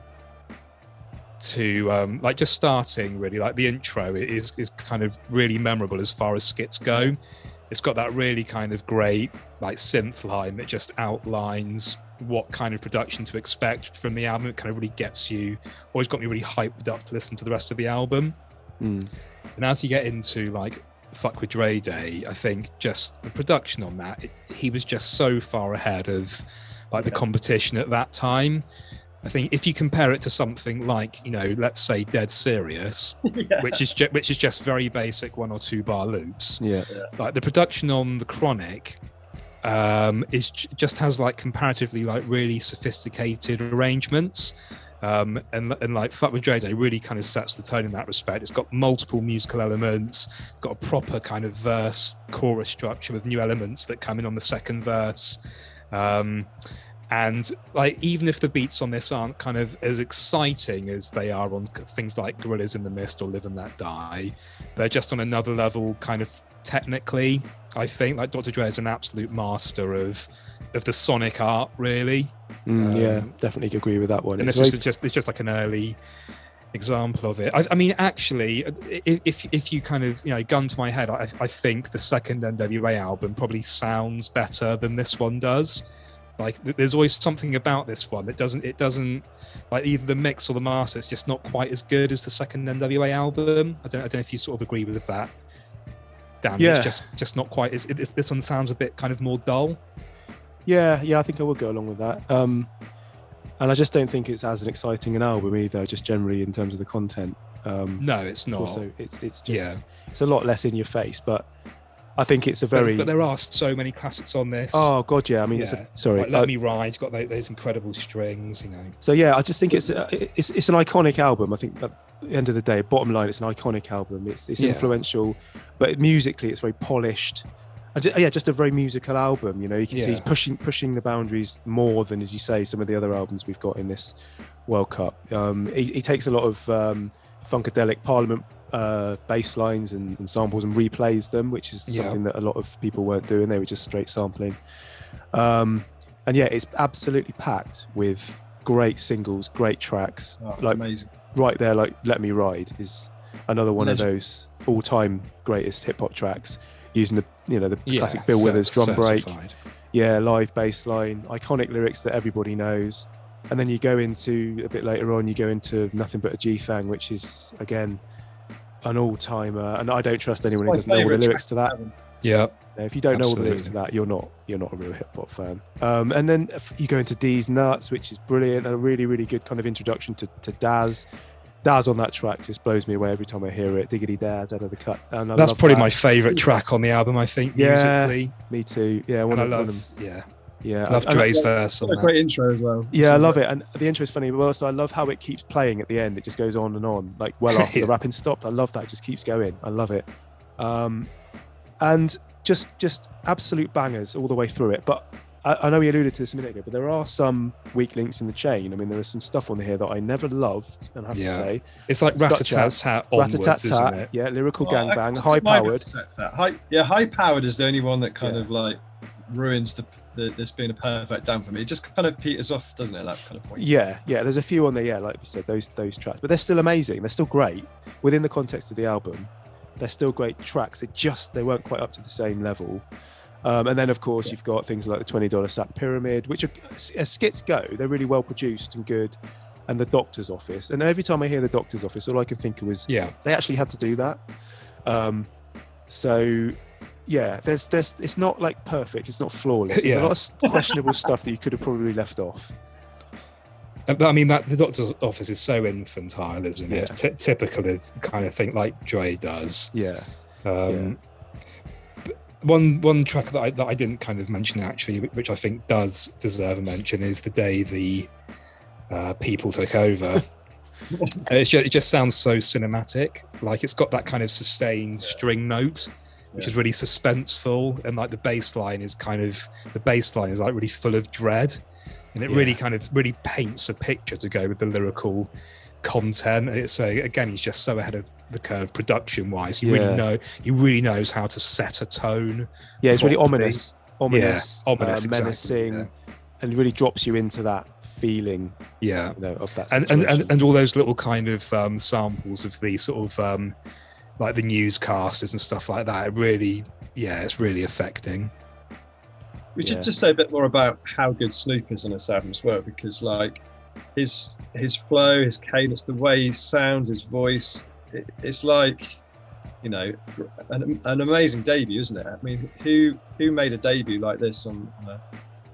to just starting really, like the intro is kind of really memorable as far as skits go. It's got that really kind of great like synth line that just outlines what kind of production to expect from the album. It kind of really always got me really hyped up to listen to the rest of the album. And as you get into like Fuck With Dre Day, I think just the production on that, he was just so far ahead of like the competition at that time. I think if you compare it to something like, let's say Dead Serious, which is just very basic 1 or 2 bar loops. Like the production on The Chronic just has like comparatively like really sophisticated arrangements. And like Fuck With Dre Day really kind of sets the tone in that respect. It's got multiple musical elements, got a proper kind of verse chorus structure with new elements that come in on the second verse. And like, even if the beats on this aren't kind of as exciting as they are on things like Gorillas in the Mist or Live and Let Die, they're just on another level kind of technically. I think like Dr. Dre is an absolute master of the sonic art, really. Yeah, definitely agree with that one. And it's just like an early example of it. I mean, actually, if you kind of, gun to my head, I think the second NWA album probably sounds better than this one does. Like, there's always something about this one that doesn't like, either the mix or the master, it's just not quite as good as the second NWA album. I don't know if you sort of agree with that, Dan. Yeah. It's just not quite as, this one sounds a bit kind of more dull. Yeah, I think I would go along with that. And I just don't think it's as an exciting an album either, just generally in terms of the content. No, it's not. Also, it's just it's a lot less in your face, but I think it's a very. But there are so many classics on this. Oh God, yeah. I mean, sorry. Like Let Me Ride, got those incredible strings, So yeah, I just think it's an iconic album. I think at the end of the day, bottom line, it's an iconic album. It's influential, but musically, it's very polished. Just a very musical album. You can see he's pushing the boundaries more than, as you say, some of the other albums we've got in this World Cup. He takes a lot of funkadelic Parliament bass lines and samples and replays them, which is something that a lot of people weren't doing. They were just straight sampling. It's absolutely packed with great singles, great tracks. Amazing. Right there, like Let Me Ride is another one of those all-time greatest hip-hop tracks, using the classic Bill Withers drum break. Live bass line, iconic lyrics that everybody knows. And then you go into, a bit later on, Nothing But a G-Thang, which is, again, an all-timer. And I don't trust anyone who doesn't know all the lyrics to that. Yeah. If you don't know all the lyrics to that, you're not a real hip-hop fan. And then you go into D's Nuts, which is brilliant, and a really, really good kind of introduction to Daz. Daz on that track just blows me away every time I hear it. Diggity Daz out of the cut. And that's probably my favourite track on the album, I think, musically. Me too. Yeah, I love Dre's verse on that. A great intro as well. Yeah, I love it. And the intro is funny, but also I love how it keeps playing at the end. It just goes on and on, like after the rapping stopped. I love that. It just keeps going. I love it. And just absolute bangers all the way through it. But I know we alluded to this a minute ago, but there are some weak links in the chain. I mean, there is some stuff on here that I never loved, and I have to say. It's like Rat-a-tat-tat onwards, isn't it? Yeah, lyrical gangbang, high-powered. High-powered is the only one that kind of like ruins this being a perfect down for me. It just kind of peters off, doesn't it, at that kind of point? Yeah, there's a few on there, like we said, those tracks. But they're still amazing. They're still great. Within the context of the album, they're still great tracks. They weren't quite up to the same level. And then, of course, you've got things like the $20 Sack Pyramid, which are, as skits go, they're really well produced and good. And the Doctor's Office. And every time I hear the Doctor's Office, all I can think of was they actually had to do that. It's not like perfect. It's not flawless. There's a lot of questionable stuff that you could have probably left off. But I mean, the Doctor's Office is so infantile, isn't it? It's typical of the kind of thing like Dre does. One track that I didn't kind of mention actually, which I think does deserve a mention, is The Day the People Took Over. It just sounds so cinematic. Like, it's got that kind of sustained string note, which is really suspenseful, and like the bass line is like really full of dread, and it really kind of really paints a picture to go with the lyrical content. It's again, he's just so ahead of the curve production wise. He really knows how to set a tone. Yeah, it's really ominous, exactly, menacing, and really drops you into that feeling. Of that situation. and all those little kind of samples of the sort of like the newscasters and stuff like that. It really, it's really affecting. We should just say a bit more about how good Snoop is on this album as well, because like his flow, his cadence, the way he sounds, his voice, it's like, an amazing debut, isn't it? I mean, who made a debut like this on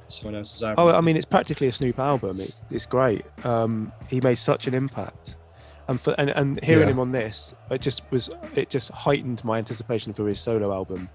someone else's album? Oh, I mean, it's practically a Snoop album. It's great. He made such an impact, and hearing him on this, it just heightened my anticipation for his solo album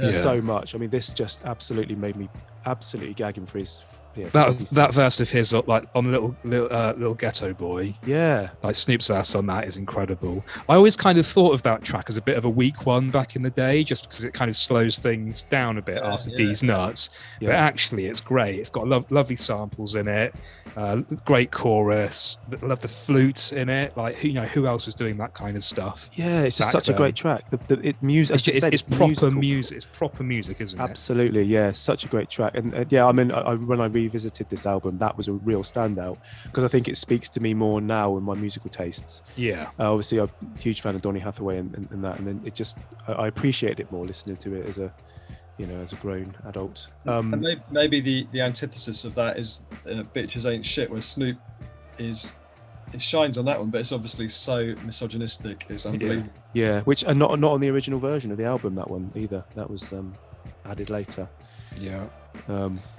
so much. I mean, this just absolutely made me absolutely gagging for his Yeah, that verse of his, like on little Ghetto Boy, yeah, like Snoop's verse on that is incredible. I always kind of thought of that track as a bit of a weak one back in the day, just because it kind of slows things down a bit after D's Nuts. Yeah. But actually, it's great. It's got lovely samples in it, great chorus. I love the flute in it. Like who else was doing that kind of stuff? Yeah, it's just back such a then? great track. Music, It's proper music. It's proper music, isn't it? Absolutely, yeah, such a great track. And yeah, I mean, when I revisited this album, that was a real standout because I think it speaks to me more now in my musical tastes. Yeah. Obviously, I'm a huge fan of Donny Hathaway and that, and then it just I appreciate it more listening to it as a grown adult. And maybe the antithesis of that is Bitches Ain't Shit, where Snoop it shines on that one, but it's obviously so misogynistic. It's unbelievable. Yeah, which are not on the original version of the album, that one either. That was added later. Yeah.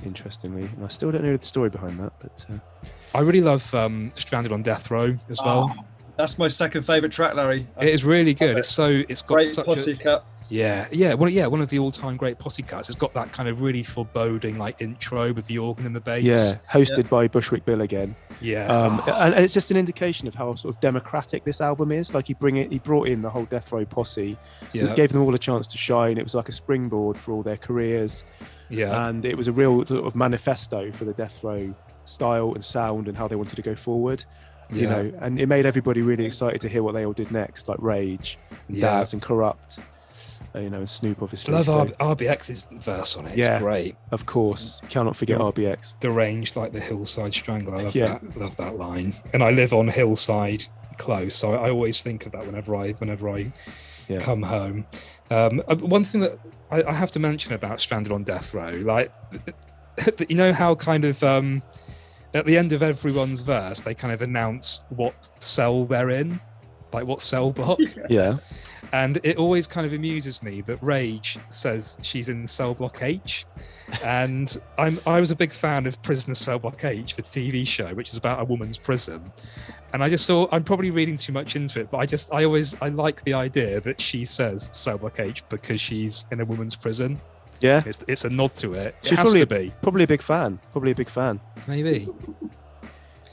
Interestingly, and I still don't know the story behind that, but I really love Stranded on Death Row as well. That's my second favourite track, Larry. It is really good. It's got Great such posse cut. one of the all-time great posse cuts. It's got that kind of really foreboding like intro with the organ and the bass. yeah, hosted by Bushwick Bill again. Yeah. And it's just an indication of how sort of democratic this album is. Like he brought in the whole Death Row posse. He gave them all a chance to shine. It was like a springboard for all their careers. Yeah. And it was a real sort of manifesto for the Death Row style and sound and how they wanted to go forward. You know, and it made everybody really excited to hear what they all did next, like Rage, Daz, and Corrupt. And Snoop, obviously. I love RBX's verse on it. It's great. Of course, cannot forget RBX. Deranged like the hillside strangler. I love that. Love that line. And I live on hillside close, so I always think of that whenever I come home. One thing that I have to mention about Stranded on Death Row, like how kind of at the end of everyone's verse, they kind of announce what cell they're in, like what cell block. Yeah. And it always kind of amuses me that Rage says she's in cell block H. And I was a big fan of Prisoner Cell Block H, the TV show, which is about a woman's prison. And I just thought, I'm probably reading too much into it, but I like the idea that she says cell block H because she's in a woman's prison. Yeah. It's a nod to it. She's probably a big fan. Maybe.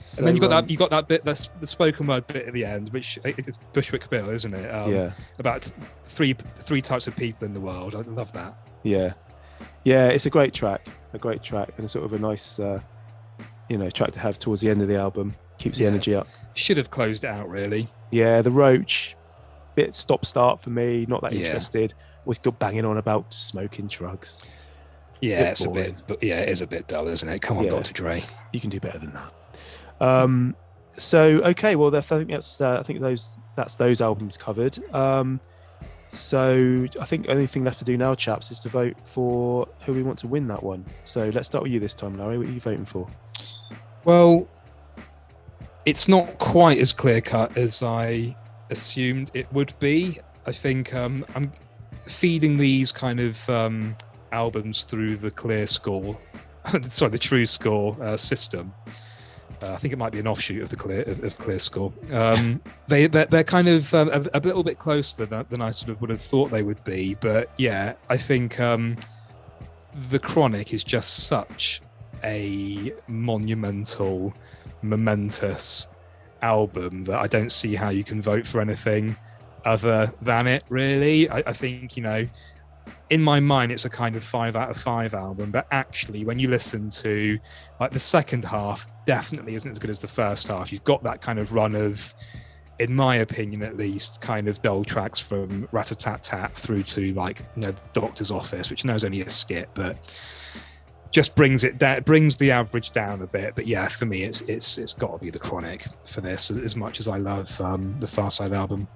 So, and then you got that bit, that's the spoken word bit at the end, which it's Bushwick Bill, isn't it? About three types of people in the world. I love that. Yeah, it's a great track, and sort of a nice, track to have towards the end of the album. Keeps the energy up. Should have closed it out, really. Yeah, the Roach bit stop-start for me. Not that interested. Was still banging on about smoking drugs. Yeah, it's boring. But it is a bit dull, isn't it? Come on, Dr. Dre. You can do better than that. So okay, well, I think that's those albums covered. So I think the only thing left to do now, chaps, is to vote for who we want to win that one. So let's start with you this time, Larry. What are you voting for? Well, it's not quite as clear cut as I assumed it would be. I think I'm feeding these kind of albums through the clear score, the true score system. I think it might be an offshoot of the clear score. They're kind of a little bit closer than I sort of would have thought they would be. But yeah, I think The Chronic is just such a monumental, momentous album that I don't see how you can vote for anything other than it, really. I think, in my mind, it's a kind of 5 out of 5 album, but actually when you listen to like the second half, definitely isn't as good as the first half. You've got that kind of run of, in my opinion at least, kind of dull tracks from Rat-a-tat-tat through to the Doctor's Office, which knows only a skit, but just brings the average down a bit. But yeah, for me, it's got to be The Chronic for this, as much as I love the Pharcyde album.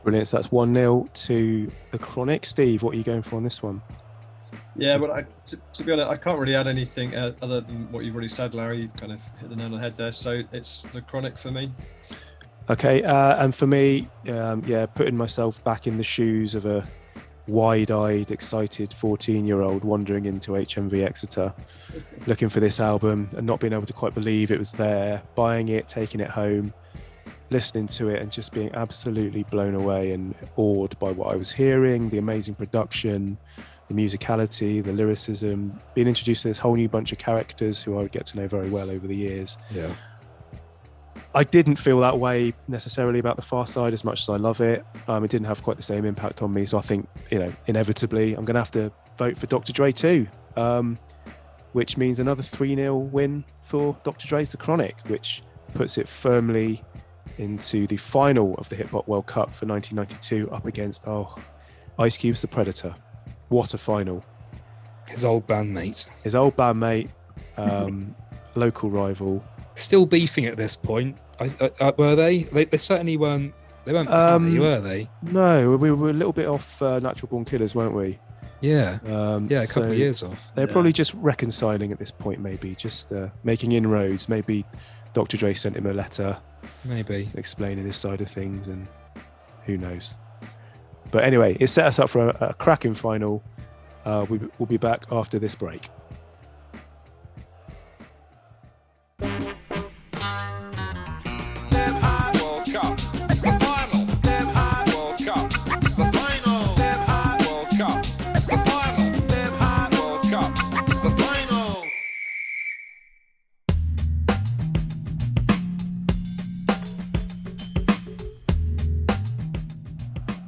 Brilliant. So that's 1-0 to The Chronic. Steve, what are you going for on this one? Yeah, but to be honest, I can't really add anything other than what you've already said, Larry. You've kind of hit the nail on the head there. So it's The Chronic for me. Okay, and for me, putting myself back in the shoes of a wide-eyed, excited 14-year-old wandering into HMV Exeter, looking for this album and not being able to quite believe it was there, buying it, taking it home, listening to it and just being absolutely blown away and awed by what I was hearing, the amazing production, the musicality, the lyricism, being introduced to this whole new bunch of characters who I would get to know very well over the years. Yeah. I didn't feel that way necessarily about the Pharcyde as much as I love it. It didn't have quite the same impact on me. So I think, inevitably, I'm going to have to vote for Dr. Dre too, which means another 3-0 win for Dr. Dre's The Chronic, which puts it firmly into the final of the Hip Hop World Cup for 1992 up against, Ice Cube's The Predator. What a final. His old bandmate. Local rival. Still beefing at this point. Were they? They certainly weren't. They weren't pally, were they? No, we were a little bit off Natural Born Killers, weren't we? Yeah. A couple of years off. They're probably just reconciling at this point, maybe just making inroads. Maybe Dr. Dre sent him a letter, maybe explaining his side of things, and who knows. But anyway, it set us up for a cracking final. We'll be back after this break.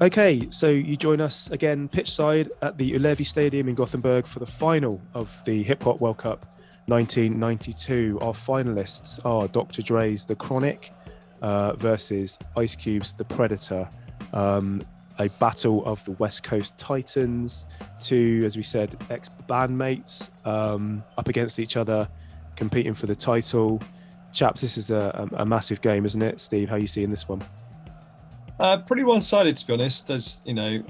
Okay, so you join us again pitchside at the Ullevi Stadium in Gothenburg for the final of the Hip Hop World Cup 1992. Our finalists are Dr. Dre's The Chronic versus Ice Cube's The Predator. A battle of the West Coast Titans, two, as we said, ex-bandmates up against each other, competing for the title. Chaps, this is a massive game, isn't it? Steve, how are you seeing this one? Pretty one-sided, to be honest. As you know,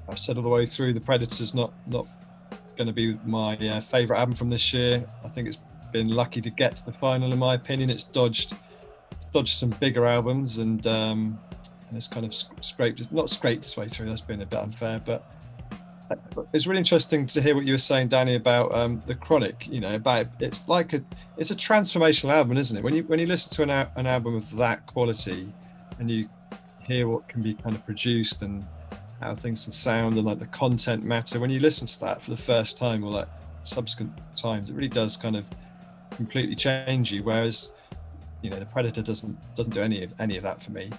I've said all the way through, The Predator's not going to be my favourite album from this year. I think it's been lucky to get to the final, in my opinion. It's dodged some bigger albums, and it's kind of scraped its way through. That's been a bit unfair, but it's really interesting to hear what you were saying, Danny, about The Chronic. About it's a transformational album, isn't it? When you listen to an album of that quality, and you hear what can be kind of produced and how things can sound and like the content matter, when you listen to that for the first time or like subsequent times, it really does kind of completely change you. Whereas, The Predator doesn't do any of that for me.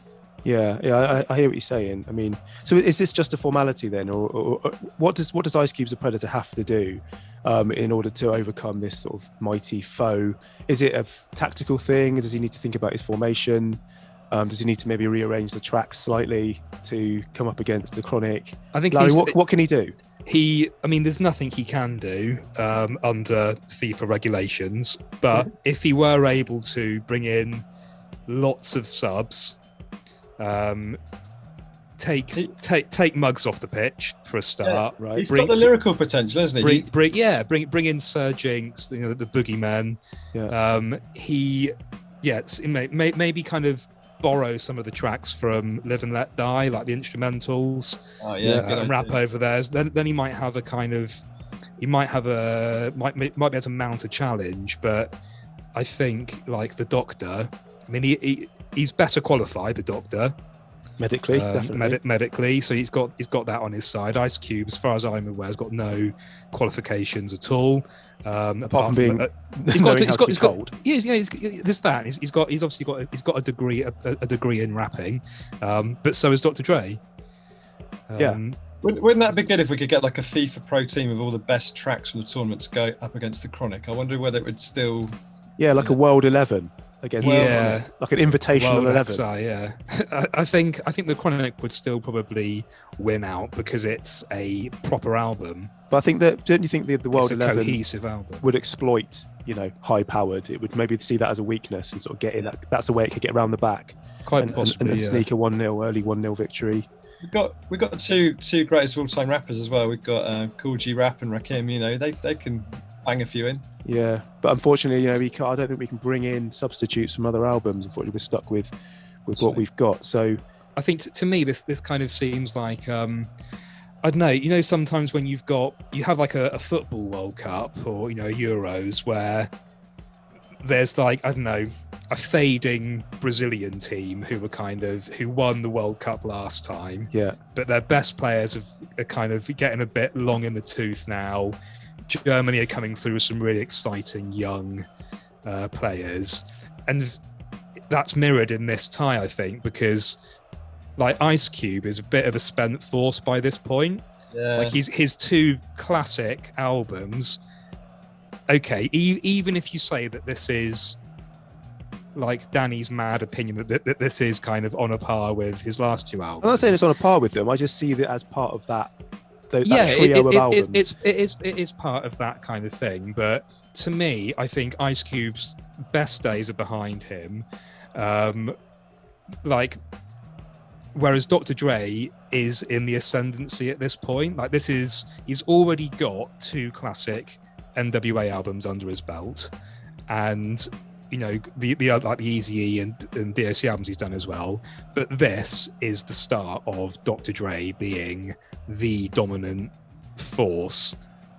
Yeah, I hear what you're saying. I mean, so is this just a formality then, or what does Ice Cube's The Predator have to do in order to overcome this sort of mighty foe? Is it a tactical thing? Does he need to think about his formation? Does he need to maybe rearrange the tracks slightly to come up against The Chronic? I think Larry, what can he do? There's nothing he can do under FIFA regulations, but if he were able to bring in lots of subs, take Muggs off the pitch for a start, right? He's got the lyrical potential, hasn't he? Bring in Sir Jinx, the boogeyman. Yeah. Maybe kind of borrow some of the tracks from Live and Let Die, like the instrumentals, and rap over theirs. Then he might have might be able to mount a challenge. But I think like the Doctor, I mean, he's better qualified, the Doctor, medically, definitely. Medically, so he's got that on his side. Ice Cube, as far as I'm aware, has got no qualifications at all. Apart from being, he's got a degree in rapping, but so is Dr. Dre. Wouldn't that be good if we could get like a FIFA Pro team of all the best tracks from the tournament to go up against The Chronic? I wonder whether it would still, like a World 11 against, like an invitational 11. I think The Chronic would still probably win out because it's a proper album. But I think don't you think the World 11 cohesive album would exploit, high powered? It would maybe see that as a weakness and sort of get in. That's the way it could get around the back, possibly, and sneak a 1-0 early 1-0 victory. We've got two greatest of all time rappers as well. We've got Kool Rap and Rakim. They can bang a few in. Yeah, but unfortunately, I don't think we can bring in substitutes from other albums. Unfortunately, we're stuck with what we've got. So I think to me this kind of seems like I don't know. Sometimes when you have like a football World Cup or Euros where there's like, I don't know, a fading Brazilian team who won the World Cup last time. Yeah. But their best players are kind of getting a bit long in the tooth now. Germany are coming through with some really exciting young players. And that's mirrored in this tie, I think, because like Ice Cube is a bit of a spent force by this point. Yeah. Like his two classic albums. Okay, even if you say that this is like Danny's mad opinion that this is kind of on a par with his last two albums. I'm not saying it's on a par with them. I just see that as part of that. That Trio of albums. It is part of that kind of thing. But to me, I think Ice Cube's best days are behind him. Whereas Dr. Dre is in the ascendancy at this point. Like he's already got two classic NWA albums under his belt, and the Eazy-E and DOC albums he's done as well. But this is the start of Dr. Dre being the dominant force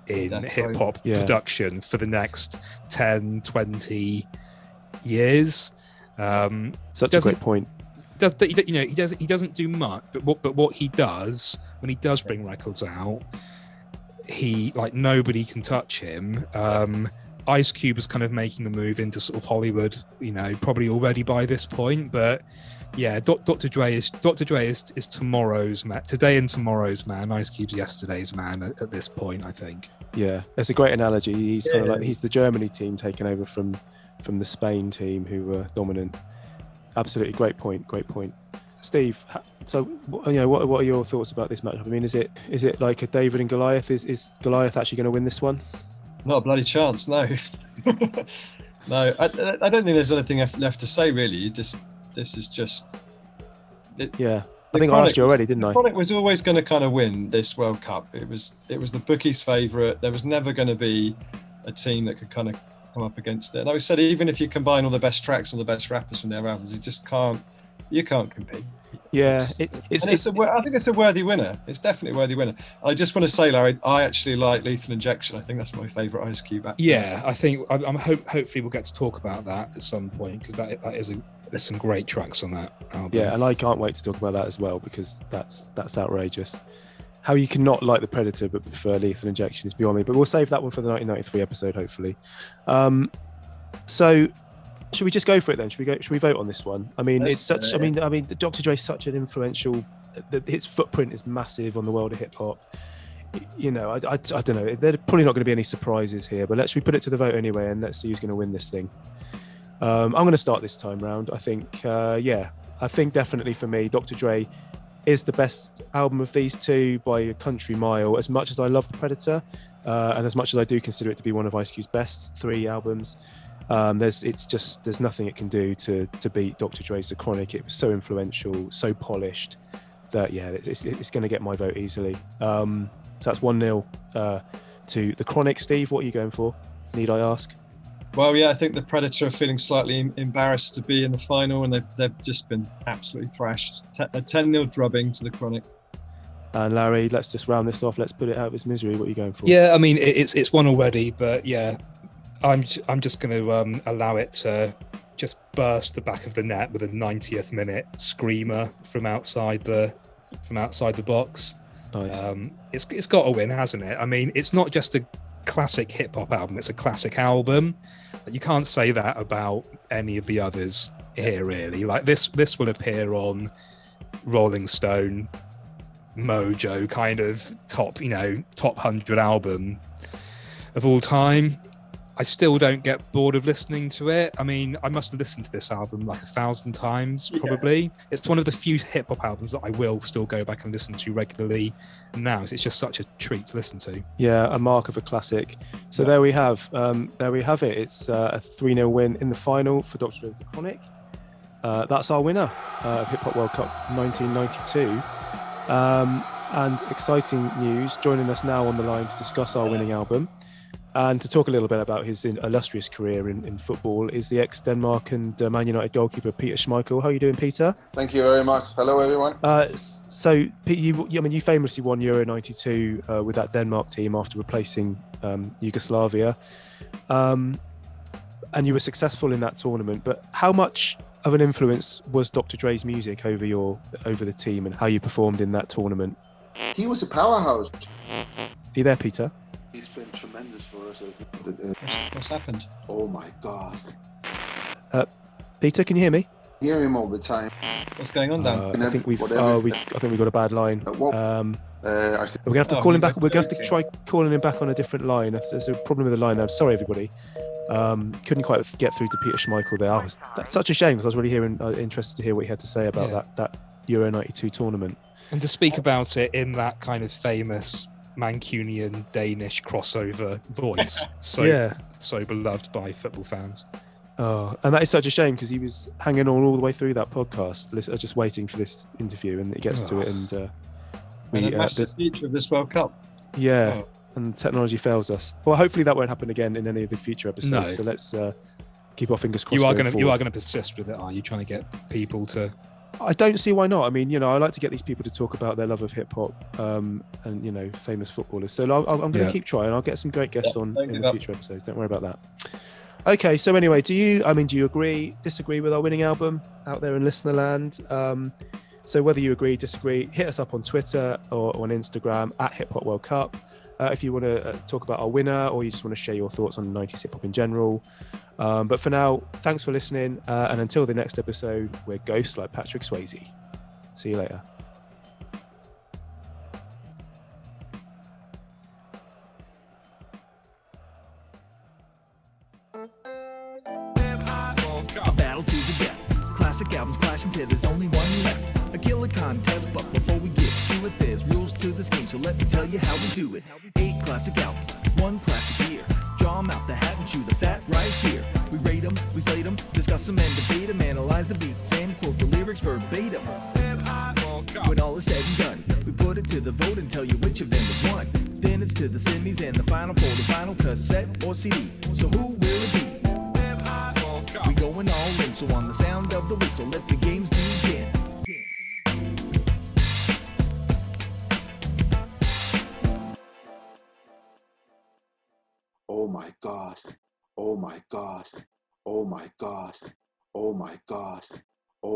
in hip hop production for the next 10, 20 years. Such a great point. He doesn't do much, but what he does when he does bring records out, he like nobody can touch him. Ice Cube is kind of making the move into sort of Hollywood, probably already by this point. But yeah, Dr. Dre is tomorrow's man, today and tomorrow's man. Ice Cube's yesterday's man at this point, I think. Yeah, that's a great analogy. He's kind of like he's the Germany team taken over from the Spain team who were dominant. Absolutely, great point. Steve, so what are your thoughts about this matchup? I mean, is it like a David and Goliath? Is Goliath actually going to win this one? Not a bloody chance, no. No, I don't think there's anything left to say, really. This is just... Yeah, I think I asked you already, didn't I? Chronic was always going to kind of win this World Cup. It was the bookies' favourite. There was never going to be a team that could kind of come up against it. And I always said, even if you combine all the best tracks, all the best rappers from their albums, you can't compete. Yeah, I think it's a worthy winner. It's definitely a worthy winner. I just want to say, Larry, I actually like Lethal Injection. I think that's my favourite Ice Cube act. Yeah, I think hopefully we'll get to talk about that at some point, because there's some great tracks on that album. Yeah, and I can't wait to talk about that as well, because that's outrageous. How you can not like The Predator but prefer Lethal Injection is beyond me. But we'll save that one for the 1993 episode, hopefully. So should we just go for it then? Should we vote on this one? I mean, I mean, Dr. Dre is such an influential. His footprint is massive on the world of hip hop. I don't know. There are probably not going to be any surprises here, but should we put it to the vote anyway, and let's see who's going to win this thing. I'm going to start this time round. I think definitely for me, Dr. Dre is the best album of these two by a country mile. As much as I love The Predator, and as much as I do consider it to be one of Ice Cube's best three albums. There's nothing it can do to beat Dr. Dre's The Chronic. It was so influential, so polished that it's going to get my vote easily. So that's 1-0 to The Chronic. Steve, what are you going for? Need I ask? Well, yeah, I think The Predator are feeling slightly embarrassed to be in the final, and they've just been absolutely thrashed. A 10-0 drubbing to The Chronic. And Larry, let's just round this off. Let's put it out of its misery. What are you going for? Yeah, I mean it's one already, but yeah. I'm just going to allow it to just burst the back of the net with a 90th minute screamer from outside the box. Nice. It's got to win, hasn't it? I mean, it's not just a classic hip hop album; it's a classic album. You can't say that about any of the others here, really. Like this will appear on Rolling Stone, Mojo, kind of top 100 album of all time. I still don't get bored of listening to it. I mean, I must have listened to this album like 1,000 times, probably. Yeah. It's one of the few hip-hop albums that I will still go back and listen to regularly now. It's just such a treat to listen to. Yeah, a mark of a classic. So there we have it. It's a 3-0 win in the final for Dr. Dre's The Chronic. That's our winner of Hip Hop World Cup 1992. And exciting news, joining us now on the line to discuss our winning album and to talk a little bit about his illustrious career in football is the ex-Denmark and Man United goalkeeper Peter Schmeichel. How are you doing, Peter? Thank you very much. Hello, everyone. So, Pete, you famously won Euro 92 with that Denmark team after replacing Yugoslavia. and you were successful in that tournament. But how much of an influence was Dr. Dre's music over the team and how you performed in that tournament? He was a powerhouse. Are you there, Peter? He's been tremendous for us. What's happened? Oh my God. Peter, can you hear me? Hear him all the time. What's going on, Dan? I think we've Whatever. I think we got a bad line. I think We're gonna have to call him back. We're gonna have to try calling him back on a different line. There's a problem with the line there. I'm sorry, everybody. Couldn't quite get through to Peter Schmeichel there. That's such a shame because I was really interested to hear what he had to say about that Euro '92 tournament. And to speak about it in that kind of famous Mancunian Danish crossover voice, so beloved by football fans. Oh, and that is such a shame because he was hanging on all the way through that podcast, just waiting for this interview, and it gets to it, and a massive feature of this World Cup. Yeah, and technology fails us. Well, hopefully that won't happen again in any of the future episodes. No. So let's keep our fingers crossed. You are going to persist with it, are you? Trying to get people to? I don't see why not. I mean, I like to get these people to talk about their love of hip hop and famous footballers. So I'm going to keep trying. I'll get some great guests on in the future episodes. Don't worry about that. Okay, so anyway, do you agree, disagree with our winning album out there in listener land? So whether you agree, disagree, hit us up on Twitter or on Instagram at Hip Hop World Cup. If you want to talk about our winner, or you just want to share your thoughts on 90s hip hop in general. But for now, thanks for listening. And until the next episode, we're ghosts like Patrick Swayze. See you later. A battle to the death. Classic albums clashing till there's only one left. A killer contest, but before we get to it, there's rules to this game, so let me tell you how we do it. 8 classic albums, 1 classic year. Draw 'em out the hat and chew the fat right here. We rate 'em, we slate 'em, discuss 'em and debate 'em, analyze the beats and quote the lyrics verbatim. When all is said and done, we put it to the vote and tell you which of them has won. Then it's to the semis and the final for the final cassette or CD. So who will it be? We going all in, so on the sound of the whistle, let the games begin. Oh my God. Oh my God. Oh my God. Oh my God.